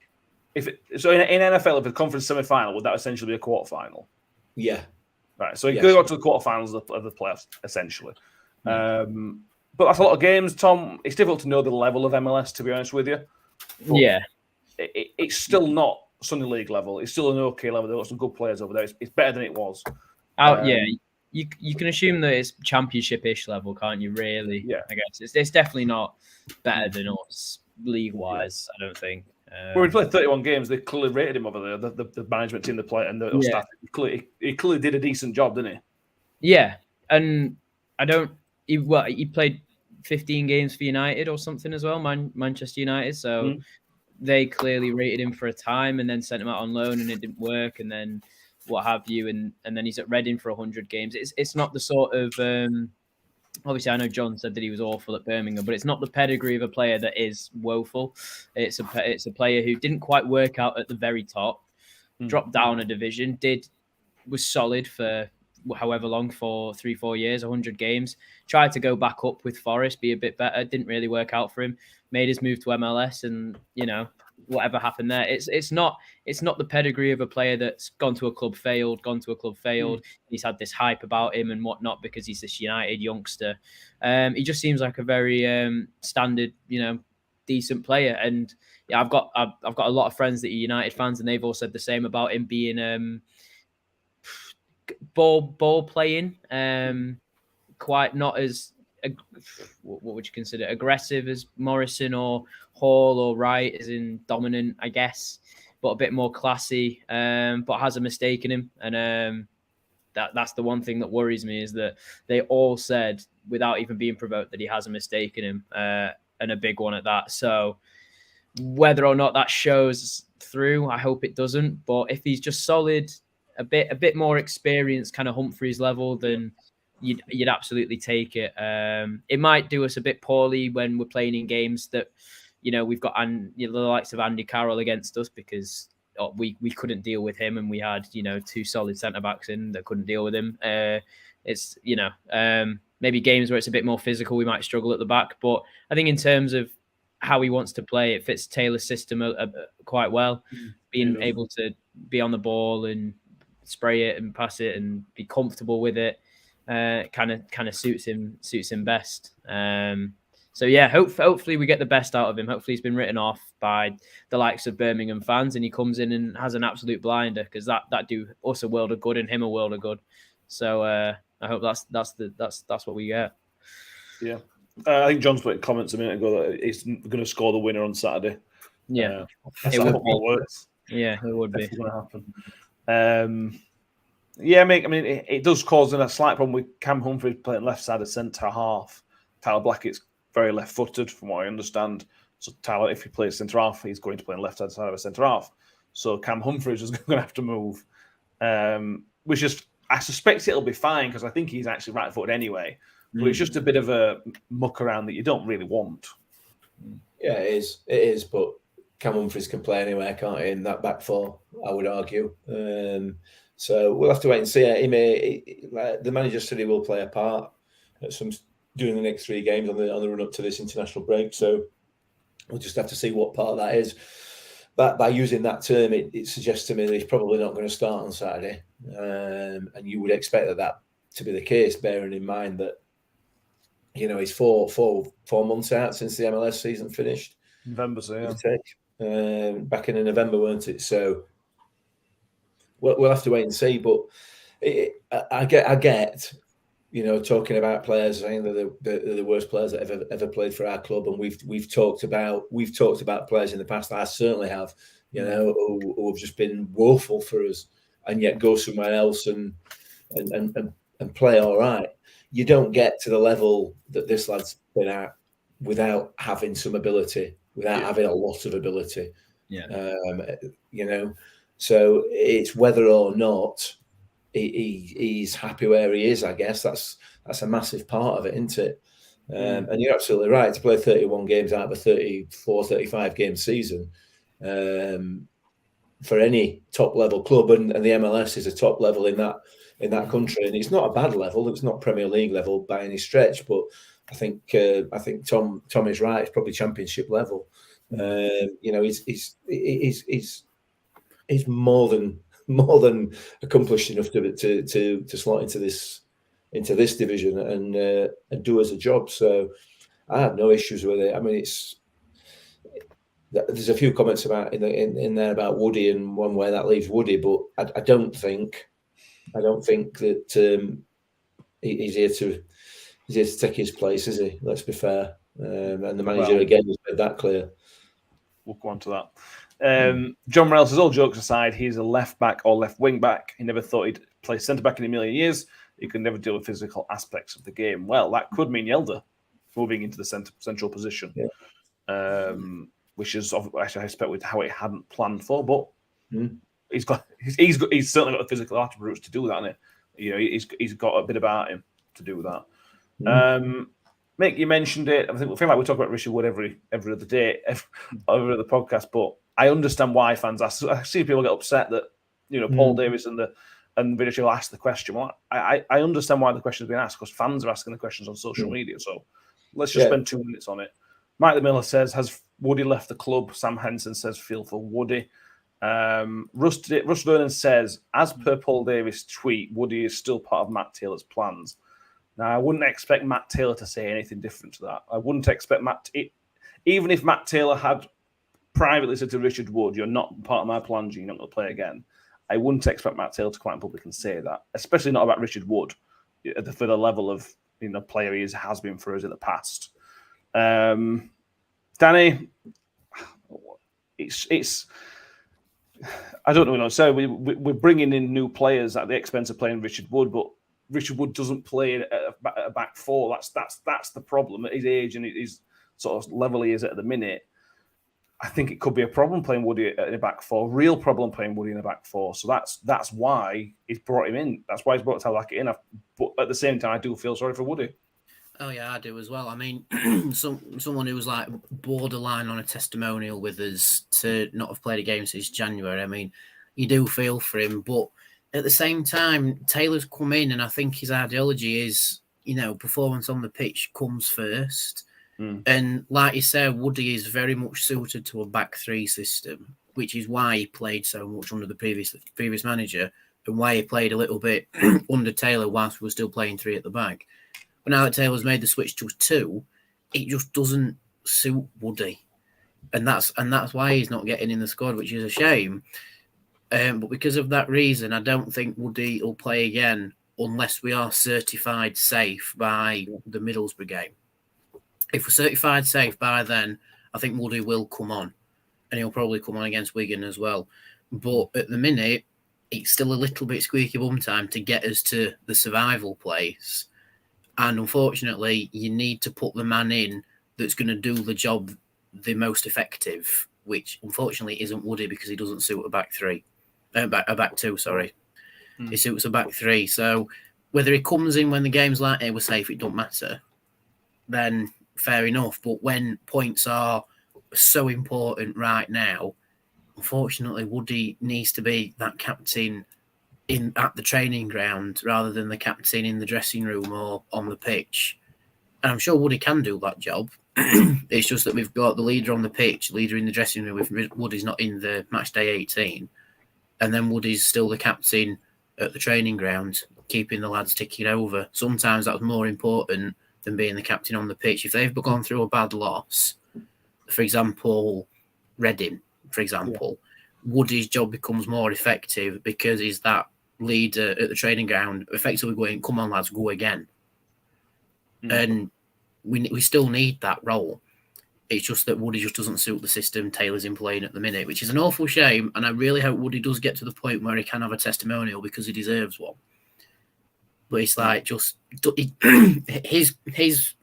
So in NFL, if a conference semi-final, would that essentially be a quarterfinal? Yeah. Right. So he got to the quarterfinals of the playoffs, essentially. But that's a lot of games, Tom. It's difficult to know the level of MLS, to be honest with you. But it's still not Sunday League level. It's still an okay level. There are some good players over there. It's better than it was. You can assume that it's championship-ish level, can't you? Really? Yeah. I guess it's definitely not better than us league-wise. I don't think. Well, we played 31 games. They clearly rated him over there. The management team, the player, and the staff. He clearly did a decent job, didn't he? Yeah, and I don't. He played 15 games for United or something as well, Manchester United. So they clearly rated him for a time and then sent him out on loan, and it didn't work, and then what have you, and then he's at Reading for 100 games. It's not the sort of obviously I know John said that he was awful at Birmingham, but it's not the pedigree of a player that is woeful. It's a player who didn't quite work out at the very top, dropped down a division, was solid for however long, for 3-4 years, 100 games, tried to go back up with Forest, be a bit better, didn't really work out for him, made his move to MLS, and whatever happened there, it's not the pedigree of a player that's gone to a club failed. He's had this hype about him and whatnot because he's this United youngster. He just seems like a very standard, decent player. And yeah, I've got a lot of friends that are United fans, and they've all said the same about him being ball playing, quite not as what would you consider aggressive as Morrison or Hall or Wright, as in dominant, I guess, but a bit more classy, but has a mistake in him. And that's the one thing that worries me, is that they all said, without even being provoked, that he has a mistake in him, and a big one at that. So whether or not that shows through, I hope it doesn't. But if he's just solid, a bit more experienced, kind of Humphreys level, then you'd absolutely take it. It might do us a bit poorly when we're playing in games that, we've got the likes of Andy Carroll against us, because we couldn't deal with him, and we had, two solid centre-backs in that couldn't deal with him. It's, maybe games where it's a bit more physical, we might struggle at the back. But I think in terms of how he wants to play, it fits Taylor's system quite well. Being able to be on the ball and spray it and pass it and be comfortable with it, kind of suits him best. So yeah, hopefully we get the best out of him. Hopefully he's been written off by the likes of Birmingham fans, and he comes in and has an absolute blinder, because that do us a world of good and him a world of good. So I hope that's what we get. Yeah, I think John's put comments a minute ago that he's going to score the winner on Saturday. Yeah, that's how football works. Yeah, it would be. It's going to happen. Yeah, mate. I mean, it does cause a slight problem with Cam Humphreys playing left side of centre half. Tyler Blackett's very left-footed, from what I understand. So Tyler, if he plays centre half, he's going to play on left side of a centre half. So Cam Humphreys is going to have to move, which is, I suspect it'll be fine, because I think he's actually right-footed anyway. But it's just a bit of a muck around that you don't really want. Yeah, it is. It is, but Cam Humphreys can play anywhere, can't he, in that back four, I would argue. So we'll have to wait and see. The manager said he will play a part during the next 3 games on the run up to this international break. So we'll just have to see what part that is. But by using that term, it suggests to me that he's probably not going to start on Saturday. And you would expect that to be the case, bearing in mind that, you know, he's four months out since the MLS season finished. November, so yeah. Back in November, weren't it? So we'll have to wait and see. But I get, you know, talking about players saying that they're the worst players that ever played for our club, and we've talked about players in the past. I certainly have, you know, who have just been woeful for us, and yet go somewhere else and play all right. You don't get to the level that this lad's been at without having some ability, without having a lot of ability. Yeah. You know, so it's whether or not he's happy where he is. I guess that's a massive part of it, isn't it? And you're absolutely right, to play 31 games out of a 34, 35 game season for any top level club, and the MLS is a top level in that country, and it's not a bad level. It's not Premier League level by any stretch, but I think Tom is right. It's probably Championship level. You know, he's more than accomplished enough to slot into this division and do as a job. So I have no issues with it. I mean, there's a few comments about in there about Woody and one where that leaves Woody, but I don't think that he's here to take his place, is he? Let's be fair. And the manager again has made that clear. We'll go on to that. John Morrell says, all jokes aside, he's a left back or left wing back. He never thought he'd play centre back in a million years. He could never deal with physical aspects of the game. Well, that could mean Yelder moving into the central position, which is actually I expect with how it hadn't planned for, but he's certainly got the physical attributes to do that, hasn't he? You know, he's got a bit about him to do that. Mick, you mentioned it. I feel like we talk about Richard Wood every other day, every other podcast. But I understand why fans ask. I see people get upset that, you know, Paul Davis and British will ask the question. Well, I understand why the question has been asked, because fans are asking the questions on social media. So let's just spend 2 minutes on it. Mike the Miller says, has Woody left the club? Sam Henson says, feel for Woody. Russ Vernon says, as per Paul Davis' tweet, Woody is still part of Matt Taylor's plans. Now, I wouldn't expect Matt Taylor to say anything different to that. I wouldn't expect even if Matt Taylor had privately said to Richard Wood, you're not part of my plans, you're not going to play again. I wouldn't expect Matt Taylor to come out in public and say that, especially not about Richard Wood for the level of, you know, player he has been for us in the past. Danny, it's I don't know what to say. We're bringing in new players at the expense of playing Richard Wood, but Richard Wood doesn't play at a back four. That's the problem at his age and his sort of level he is at the minute. I think it could be a problem playing Woody in a back four. Real problem playing Woody in a back four. So that's why he's brought him in. That's why he's brought Tyler Blackett in. But at the same time, I do feel sorry for Woody. Oh yeah, I do as well. I mean, someone who was like borderline on a testimonial with us to not have played a game since January. I mean, you do feel for him, but at the same time, Taylor's come in, and I think his ideology is, you know, performance on the pitch comes first. And like you said, Woody is very much suited to a back three system, which is why he played so much under the previous manager, and why he played a little bit under Taylor whilst we were still playing three at the back. But now that Taylor's made the switch to a two, it just doesn't suit Woody, and that's why he's not getting in the squad, which is a shame. But because of that reason, I don't think Woody will play again unless we are certified safe by the Middlesbrough game. If we're certified safe by then, I think Woody will come on, and he'll probably come on against Wigan as well. But at the minute, it's still a little bit squeaky bum time to get us to the survival place. And unfortunately, you need to put the man in that's going to do the job the most effective, which unfortunately isn't Woody because he doesn't suit a back three. A back two, sorry. He suits a back three. So whether he comes in when the game's like, hey, we're safe, it don't matter, then fair enough. But when points are so important right now, unfortunately, Woody needs to be that captain at the training ground rather than the captain in the dressing room or on the pitch. And I'm sure Woody can do that job. It's just that we've got the leader on the pitch, leader in the dressing room. If Woody's not in the match day 18, and then Woody's still the captain at the training ground, keeping the lads ticking over. Sometimes that's more important than being the captain on the pitch. If they've gone through a bad loss, for example, Reading, Woody's job becomes more effective because he's that leader at the training ground, effectively going, come on, lads, go again. And we still need that role. It's just that Woody just doesn't suit the system Taylor's in playing at the minute, which is an awful shame. And I really hope Woody does get to the point where he can have a testimonial because he deserves one. But it's like his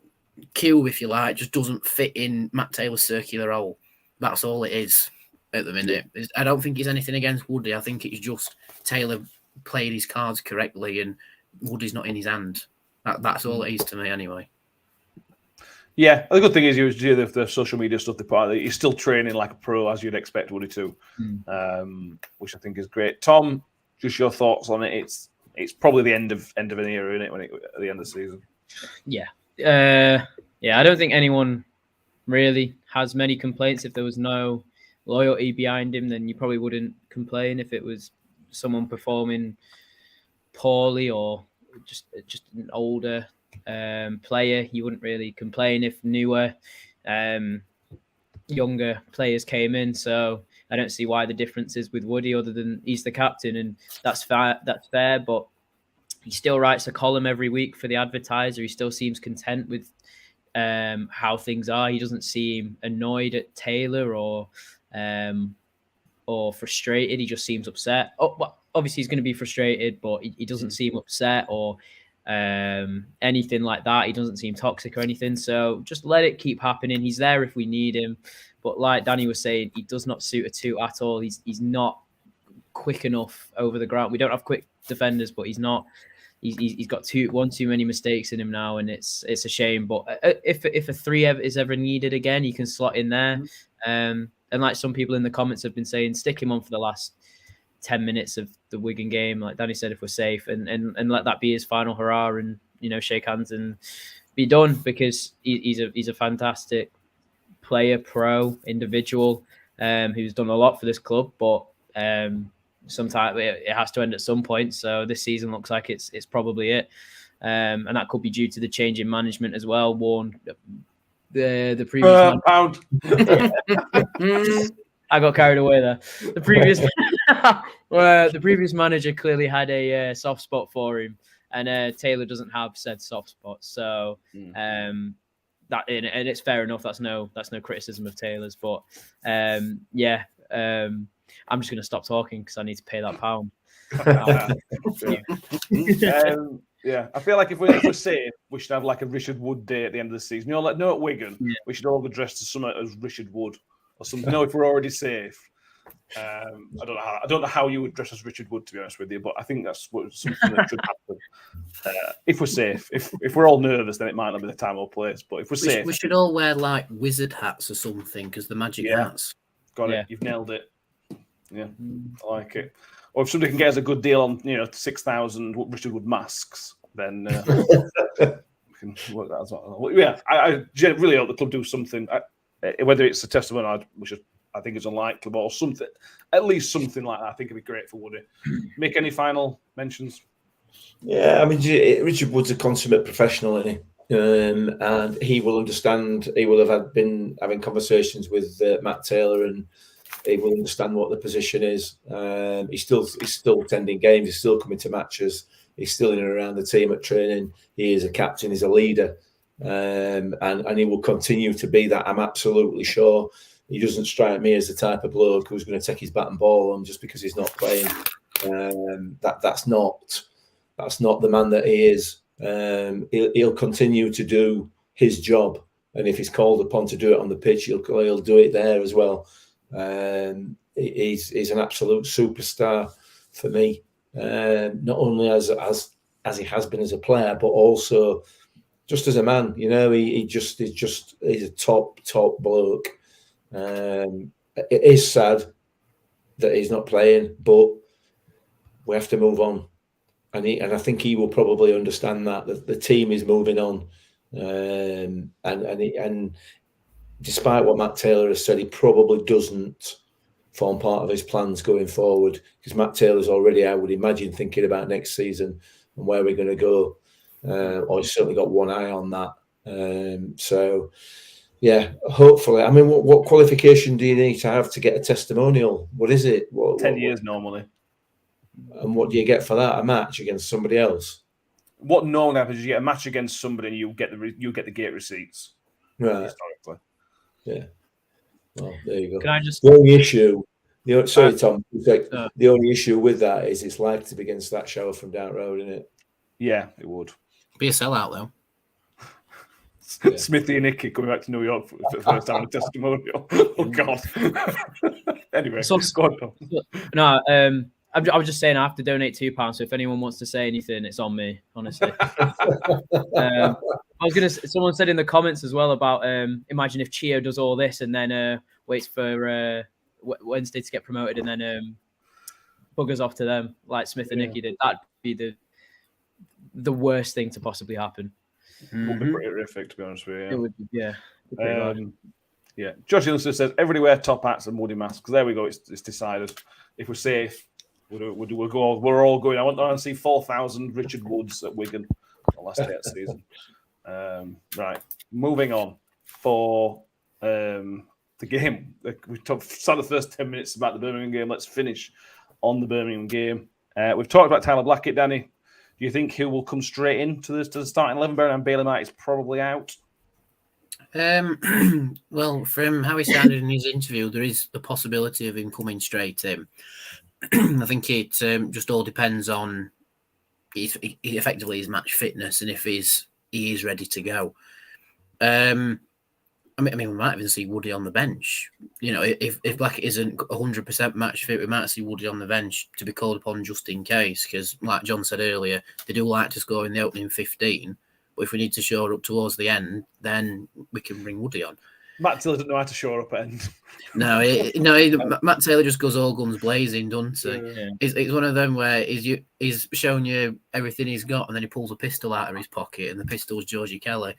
cue, if you like, just doesn't fit in Matt Taylor's circular role. That's all it is at the minute. I don't think it's anything against Woody. I think it's just Taylor played his cards correctly and Woody's not in his hand. That's all it is to me anyway. Yeah, the good thing is he was doing the social media stuff. He's still training like a pro, as you'd expect Woody to, which I think is great. Tom, just your thoughts on it? It's probably the end of an era, isn't it? At the end of the season. Yeah, I don't think anyone really has many complaints. If there was no loyalty behind him, then you probably wouldn't complain. If it was someone performing poorly or just an older player, you wouldn't really complain if newer, younger players came in. So I don't see why the difference is with Woody, other than he's the captain, and that's fair. But he still writes a column every week for the Advertiser. He still seems content with how things are. He doesn't seem annoyed at Taylor or frustrated. He just seems upset. Well, obviously he's going to be frustrated, but he doesn't seem upset or anything like that. He doesn't seem toxic or anything. So just let it keep happening. He's there if we need him. But like Danny was saying, he does not suit a two at all. He's not quick enough over the ground. We don't have quick defenders, but he's not. He's got one too many mistakes in him now, and it's a shame. But if a three is ever needed again, he can slot in there. And like some people in the comments have been saying, stick him on for the last 10 minutes of the Wigan game, like Danny said, if we're safe, and let that be his final hurrah, and shake hands and be done, because he's a fantastic player, pro, individual, who's done a lot for this club. But sometimes it has to end at some point. So this season looks like it's probably it, and that could be due to the change in management as well. Warren, the previous pound. I got carried away there. The previous manager clearly had a soft spot for him, and Taylor doesn't have said soft spot. So and it's fair enough. That's no criticism of Taylor's, but I'm just going to stop talking because I need to pay that pound. I feel like if we're safe, we should have like a Richard Wood day at the end of the season. At Wigan, we should all go dressed as Richard Wood or something. If we're already safe. I don't know how you would dress as Richard Wood, to be honest with you, but I think that's something that should happen. If we're safe, if we're all nervous, then it might not be the time or place. But if we're safe, we should all wear like wizard hats or something, because the magic hats. Got it. You've nailed it. Yeah, I like it. Or if somebody can get us a good deal on 6,000 Richard Wood masks, then we can work that as well. Yeah, I really hope the club do something. Whether it's a testimony, which I think is unlikely, but or something, at least something like that. I think it'd be great for Woody. Make any final mentions? Yeah, I mean, Richard Wood's a consummate professional, isn't he? and he will understand. He will have been having conversations with Matt Taylor, and he will understand what the position is. He's still attending games. He's still coming to matches. He's still in and around the team at training. He is a captain. He's a leader, and he will continue to be that. I'm absolutely sure. He doesn't strike me as the type of bloke who's going to take his bat and ball on just because he's not playing. That's not the man that he is. He'll continue to do his job, and if he's called upon to do it on the pitch, he'll do it there as well. He's an absolute superstar for me, not only as he has been as a player, but also just as a man. You know, he's a top bloke. It is sad that he's not playing, but we have to move on. And I think he will probably understand that the team is moving on, and despite what Matt Taylor has said, he probably doesn't form part of his plans going forward, because Matt Taylor's already, I would imagine, thinking about next season and where we're going to go, or he's certainly got one eye on that. So, yeah, hopefully. I mean, what qualification do you need to have to get a testimonial? What is it? 10 years normally. And what do you get for that? A match against somebody else? What normally happens is you get a match against somebody and you get the gate receipts. Right. Historically. Yeah. Well, there you go. Can I just... The only issue, sorry, Tom. The only issue with that is it's likely to be against that shower from down the road, isn't it? Yeah, it would. Be a sellout though. Yeah. Smithy and Nicky coming back to New York for the first time on a testimonial. Oh God. Anyway, So, go on. No, I was just saying I have to donate £2. So if anyone wants to say anything, it's on me. Honestly. I was gonna. Someone said in the comments as well about imagine if Chio does all this and then waits for Wednesday to get promoted and then buggers off to them like Smith and Nicky did. That'd be the worst thing to possibly happen. It would be pretty horrific, to be honest with you. It would, yeah. Yeah. Josh Illuster says everybody wear top hats and muddy masks. Because there we go. It's decided. If we're safe, we'll go. We're all going. I want to see 4,000 Richard Woods at Wigan the last day of the season. Right. Moving on for the game. We started the first 10 minutes about the Birmingham game. Let's finish on the Birmingham game. We've talked about Tyler Blackett, Danny. Do you think he will come straight into the starting 11? Bearing and Bailey Knight is probably out. Well, from how he sounded in his interview, there is a possibility of him coming straight in. I think it just all depends on effectively his match fitness and if he is ready to go. I mean, we might even see Woody on the bench. You know, if Blackett isn't 100% match fit, we might see Woody on the bench to be called upon just in case. Because, like John said earlier, they do like to score in the opening 15. But if we need to shore up towards the end, then we can bring Woody on. Matt Taylor doesn't know how to shore up at end. No, Matt Taylor just goes all guns blazing, doesn't he? Yeah. It's one of them where he's showing you everything he's got, and then he pulls a pistol out of his pocket, and the pistol's Georgie Kelly.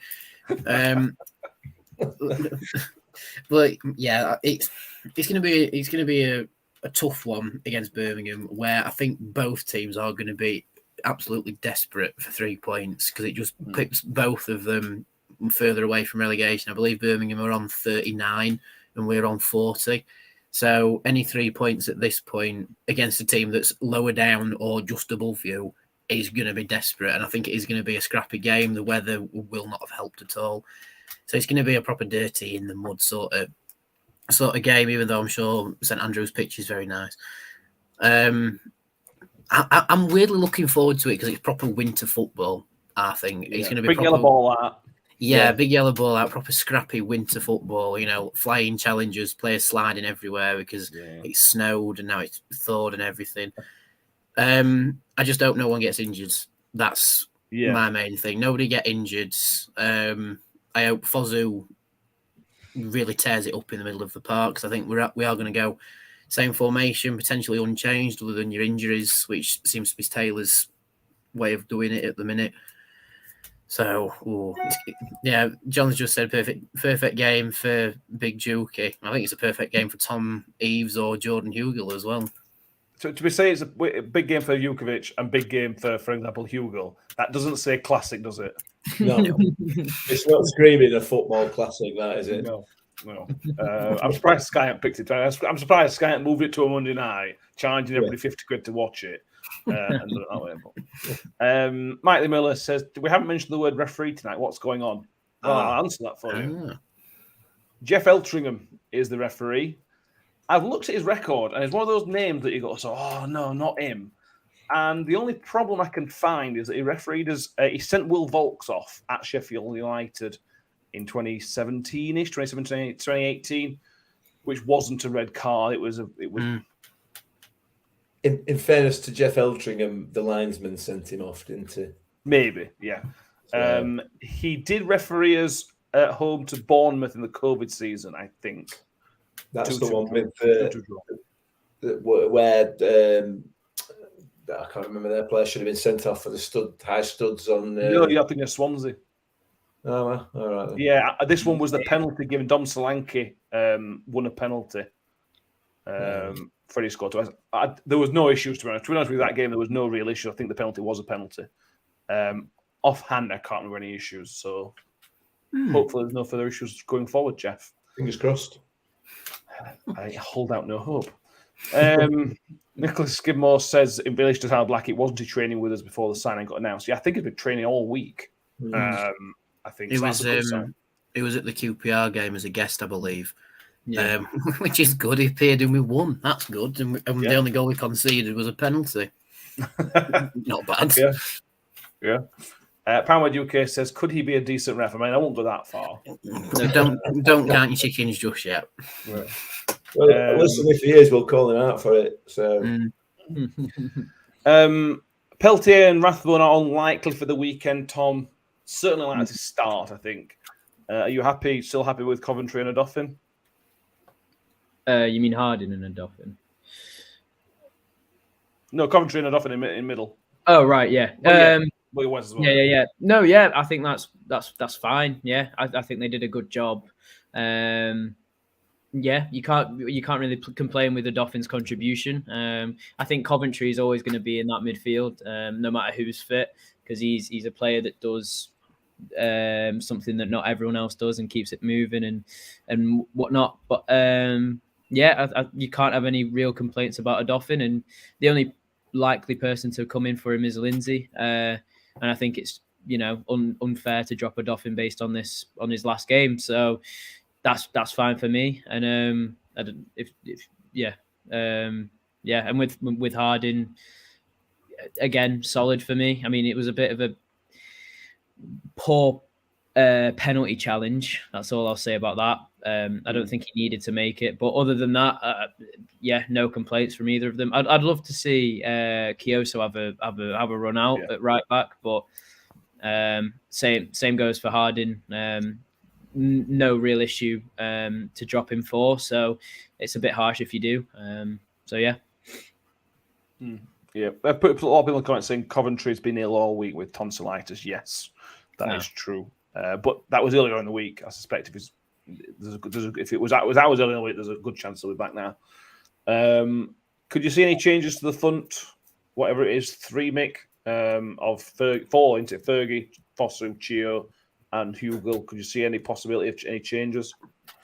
But yeah, it's going to be a tough one against Birmingham, where I think both teams are going to be absolutely desperate for 3 points because it just puts both of them further away from relegation. I believe Birmingham are on 39 and we're on 40. So any 3 points at this point against a team that's lower down or just above you is going to be desperate. And I think it is going to be a scrappy game. The weather will not have helped at all. So it's going to be a proper dirty in the mud sort of game, even though I'm sure St Andrew's pitch is very nice. I'm weirdly looking forward to it because it's proper winter football. I think it's going to be big yellow ball out. Yeah, big yellow ball out, proper scrappy winter football. You know, flying challenges, players sliding everywhere because it's snowed and now it's thawed and everything. I just hope no one gets injured. That's my main thing. Nobody get injured. I hope Fozu really tears it up in the middle of the park because I think we are going to go same formation, potentially unchanged other than your injuries, which seems to be Taylor's way of doing it at the minute. So, John's just said perfect game for Big Juki. I think it's a perfect game for Tom Eves or Jordan Hugel as well. to be saying it's a big game for Jukovic and big game for example, Hugo, that doesn't say classic, does it? No, it's not screaming a football classic, that is it? No. I'm surprised Sky haven't picked it. I'm surprised Sky haven't moved it to a Monday night, charging everybody 50 quid to watch it. And done it that way. But, Mike Lee Miller says, we haven't mentioned the word referee tonight. What's going on? Well, I'll answer that for you. Jeff Eltringham is the referee. I've looked at his record, and it's one of those names that you go, oh, no, not him. And the only problem I can find is that he refereed as he sent Will Vaulks off at Sheffield United in 2017-ish, 2018, which wasn't a red card. It was. In fairness to Jeff Eltringham, the linesman sent him off, didn't he? Maybe, yeah. He did referee us at home to Bournemouth in the COVID season, I think. That's the one with where I can't remember, their player should have been sent off for the high studs on. No, I think it's Swansea. Oh, well, all right. Then. Yeah, this one was the penalty given. Dom Solanke won a penalty for his score. There was no issues, to be honest with that game. There was no real issue. I think the penalty was a penalty. Offhand, I can't remember any issues. So hopefully there's no further issues going forward, Jeff. Fingers crossed. I hold out no hope. Nicholas Skidmore says in relation to how Blackett wasn't he training with us before the signing got announced. Yeah, I think he'd been training all week. I think he was at the QPR game as a guest, I believe. Yeah. Which is good. He appeared and we won. That's good. And the only goal we conceded was a penalty. Not bad. Yeah. Poundward UK says, could he be a decent ref? I mean, I won't go that far. No, don't count your chickens just yet. Right. Well, listen, if he is, we'll call him out for it. So, Peltier and Rathbone are unlikely for the weekend. Tom, certainly likely to start. I think. Are you happy? Still happy with Coventry and a Dauphin? You mean Harding and a Dauphin? No, Coventry and a Dauphin in middle. Oh right, yeah. Well, it was as well. Yeah. No, yeah. I think that's fine. Yeah, I think they did a good job. Yeah, you can't really complain with the Dolphins' contribution. I think Coventry is always going to be in that midfield, no matter who's fit, because he's a player that does something that not everyone else does and keeps it moving and whatnot. But you can't have any real complaints about a Dolphin, and the only likely person to come in for him is Lindsay, and I think it's unfair to drop a Dolphin based on his last game. So. That's fine for me, and and with Harding, again, solid for me. I mean, it was a bit of a poor penalty challenge. That's all I'll say about that. I don't think he needed to make it, but other than that, no complaints from either of them. I'd love to see Chio have a run out at right back, but same goes for Harding. No real issue to drop him for, so it's a bit harsh if you do. Yeah. I put a lot of people in the comments saying Coventry's been ill all week with tonsillitis. Yes, that is true. But that was earlier in the week. I suspect if it was earlier in the week, there's a good chance they'll be back now. Could you see any changes to the front, whatever it is, three, Mick, of four into Fergie, Fosu, Chio, and Hugo? Could you see any possibility of any changes?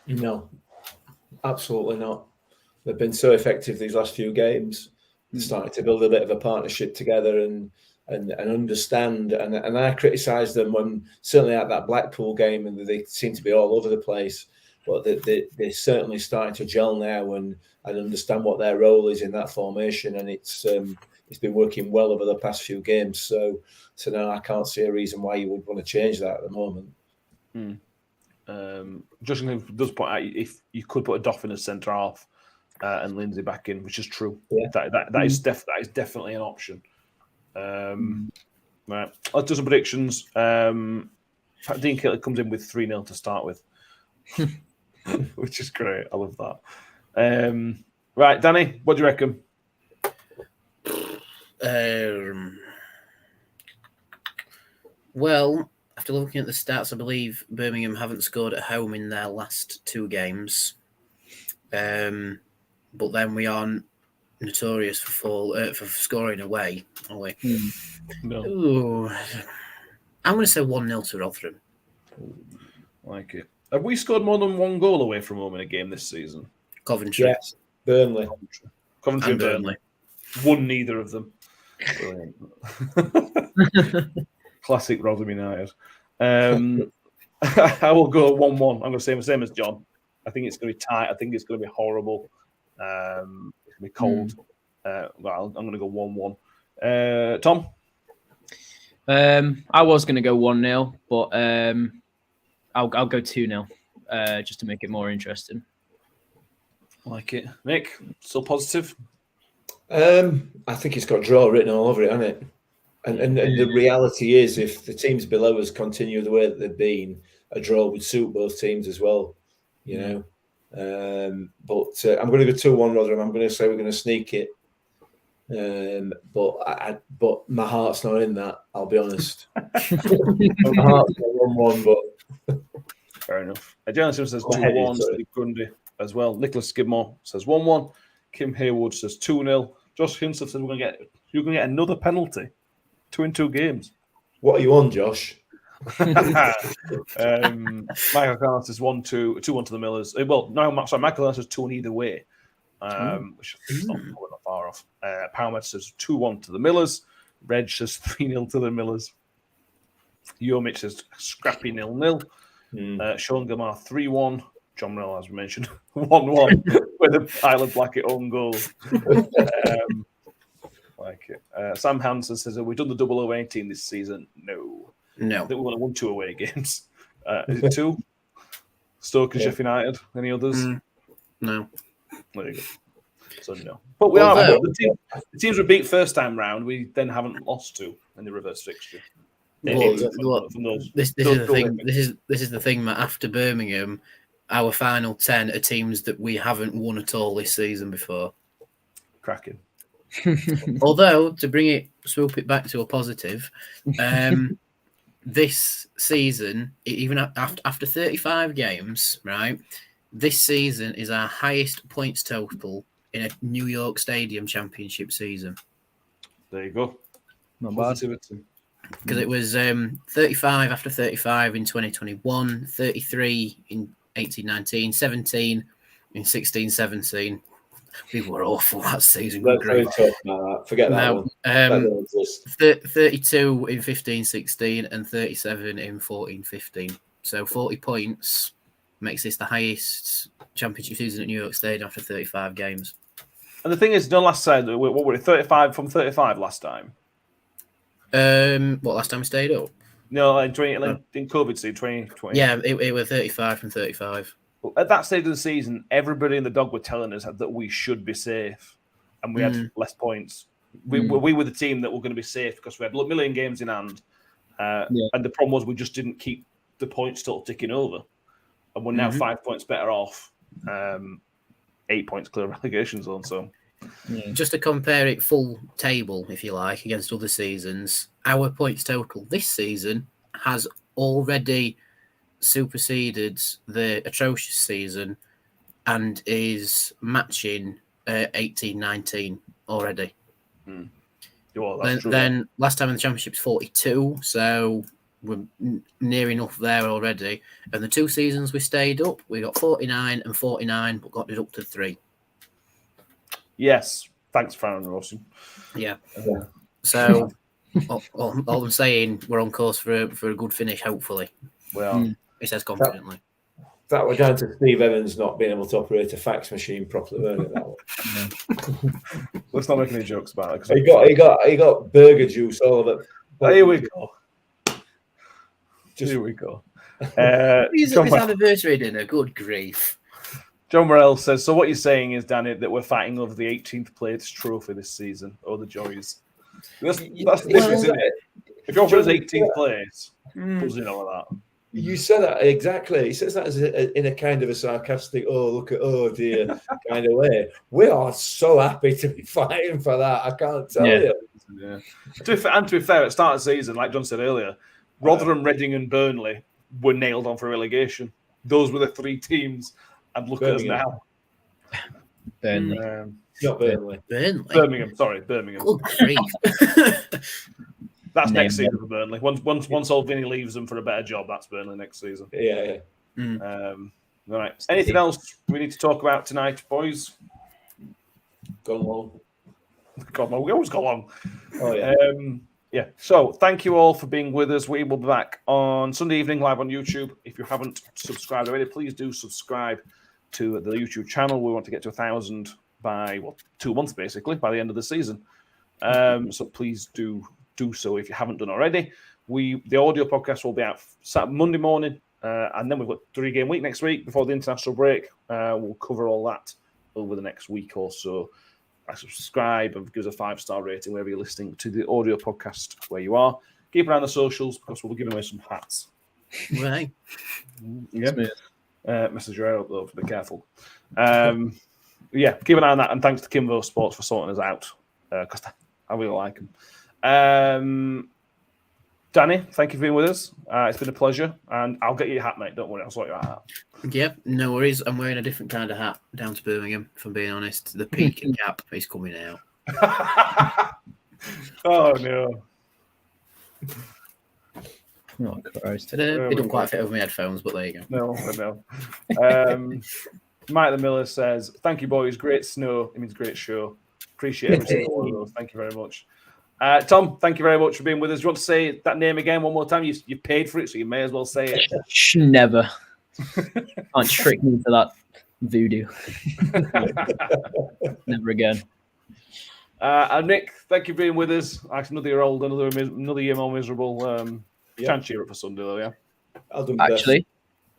No, absolutely not. They've been so effective these last few games. They're starting to build a bit of a partnership together and understand. And I criticised them when certainly at that Blackpool game, and they seem to be all over the place. But they're certainly starting to gel now and understand what their role is in that formation. And it's been working well over the past few games. So now I can't see a reason why you would want to change that at the moment. Justin does point out if you could put a Dauphin as centre half and Lindsay back in, which is true. Yeah. That is definitely an option. Right, let's do some predictions. Dean Kittley comes in with 3-0 to start with, which is great. I love that. Right, Danny, what do you reckon? Well, after looking at the stats, I believe Birmingham haven't scored at home in their last two games. But then we are notorious for scoring away, are we? No. Ooh. I'm going to say 1-0 to Rotherham. Like it. Have we scored more than one goal away from home in a game this season? Coventry. Yes, Burnley. Coventry and Burnley. Won neither of them. Brilliant. Classic Rotherham United. I will go 1-1. I'm going to say the same as John. I think it's going to be tight. I think it's going to be horrible. It's going to be cold. Well, I'm going to go 1-1. Tom? I was going to go 1-0, but I'll go 2-0 just to make it more interesting. Like it. Nick, still positive? I think it's got draw written all over it, hasn't it? And the reality is, if the teams below us continue the way that they've been, a draw would suit both teams as well, you know. But I'm going to go 2-1 Rotherham. I'm going to say we're going to sneak it. But my heart's not in that, I'll be honest. My heart's not 1-1, but fair enough. Jonathan says 2-1, Steve Grundy as well. Nicholas Skidmore says 1-1. Kim Haywood says 2-0. Josh Hinsel says you're going to get another penalty. 2 in 2 games. What are you on, Josh? Michael Carter says 1-2 to the Millers. Well, no, sorry, Michael Carter says 2-1 either way. Which is not far off. Powermed says 2-1 to the Millers. Reg says 3-0 to the Millers. Yomich says scrappy 0-0. Sean Gamar 3-1. John Morell, as we mentioned, 1-1 with a pile of Blackett own goal. Like it. Sam Hansen says, have we done the double over 18 this season? No. I think we've only won 2 away games. Is it 2? Stoke and Sheffield United. Any others? No. There you go. So no. But we are the teams we beat first time round, we then haven't lost to in the reverse fixture. This is the thing. This is the thing, Matt. After Birmingham, our final 10 are teams that we haven't won at all this season before. Cracking. Although, to swoop it back to a positive, this season, even after 35 games, right, this season is our highest points total in a New York Stadium Championship season. There you go. Not bad. Because it was 35 after 35 in 2021, 33 in 18-19, 17 in 16-17. We were awful that season. Forget that one. 32 in 15-16 and 37 in 14-15. So 40 points makes this the highest championship season at New York Stadium after 35 games. And the thing is, last time, what were it, 35 from 35 last time? What, last time we stayed up? No, in COVID season, 2020. Yeah, it was 35 from 35. At that stage of the season, everybody in the dog were telling us that we should be safe, and we had less points. We were the team that were going to be safe because we had a million games in hand, and the problem was we just didn't keep the points still ticking over, and we're now 5 points better off, 8 points clear relegation zone. So, just to compare it full table, if you like, against other seasons, our points total this season has already superseded the atrocious season and is matching 18-19 already. Well, then last time in the championship is 42, so we're near enough there already. And the 2 seasons we stayed up, we got 49 and 49, but got it up to 3. Yes, thanks, Farron Rawson. Yeah. So all I'm saying, we're on course for a good finish, hopefully. Well, he says confidently. That we're down to Steve Evans not being able to operate a fax machine properly, weren't it? That one. Let's not make any jokes about it. He got burger juice all of it. Here we go. Here we go. His anniversary dinner. Good grief. John Morell says, so what you're saying is, Danny, that we're fighting over the 18th place trophy this season. Oh, the joys. That's the difference, isn't it? If you're for his 18th place, buzzing over that. You said that exactly. He says that as in a kind of a sarcastic, oh dear kind of way. We are so happy to be fighting for that. I can't tell you. Yeah. To be fair, at the start of the season, like John said earlier, Rotherham, Reading and Burnley were nailed on for relegation. Those were the 3 teams. And look at us now. Burnley. Not Burnley. Burnley. Birmingham. Sorry, Birmingham. Good grief. That's next Name season for Burnley. Once old Vinny leaves them for a better job, that's Burnley next season. Yeah. All right. Anything else we need to talk about tonight, boys? Gone long. God, we always go long. Oh, yeah. Yeah. So thank you all for being with us. We will be back on Sunday evening live on YouTube. If you haven't subscribed already, please do subscribe to the YouTube channel. We want to get to 1,000 by 2 months, basically, by the end of the season. So please do so if you haven't done already. The audio podcast will be out Monday morning, and then we've got 3-game week next week before the international break. We'll cover all that over the next week or so. Subscribe and give us a 5-star rating wherever you're listening to the audio podcast where you are. Keep an eye on the socials because we'll be giving away some hats. Right. Yeah. Message your up though, be careful. Yeah, keep an eye on that. And thanks to Kimbo Sports for sorting us out because I really like them. Danny, thank you for being with us. It's been a pleasure. And I'll get you a hat, mate. Don't worry, I'll sort you out a hat. Yep, no worries. I'm wearing a different kind of hat down to Birmingham, if I'm being honest. The peak cap is coming out. Oh, no. Oh, Christ. It don't quite fit over my headphones, but there you go. No. Mike the Miller says, thank you, boys. Great snow. It means great show. Appreciate every single one of those. Thank you very much. Tom, thank you very much for being with us. Do you want to say that name again one more time? You paid for it, so you may as well say it. Never. Can't trick me into that voodoo. Never again. And Nick, thank you for being with us. Actually, another year old, another year more miserable. Can't cheer up for Sunday, though, yeah? I'll do my best.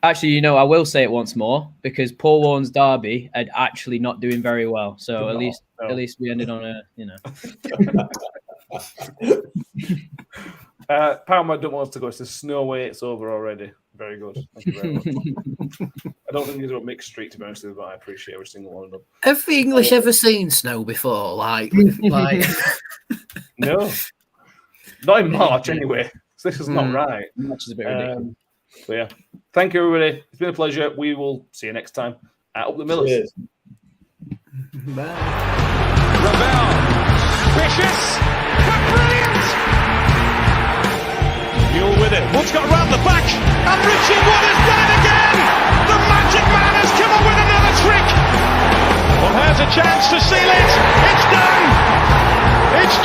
Actually, I will say it once more because Paul Warren's derby are actually not doing very well. So at least we ended on a, Paramount don't want us to go. It's the snow away. It's over already. Very good. Thank you very much. I don't think these are a mixed street, to be honest with you, but I appreciate every single one of them. Have the English ever seen snow before? Like No. Not in March, anyway. So this is not right. March is a bit ridiculous. So, yeah. Thank you, everybody. It's been a pleasure. We will see you next time at Up the Millers. Cheers. Bye. Ravel, vicious, but brilliant! Mule with it, Wood's got around the back, and Richie Wood has done it again! The magic man has come up with another trick! Well, here's a chance to seal it! It's done! It's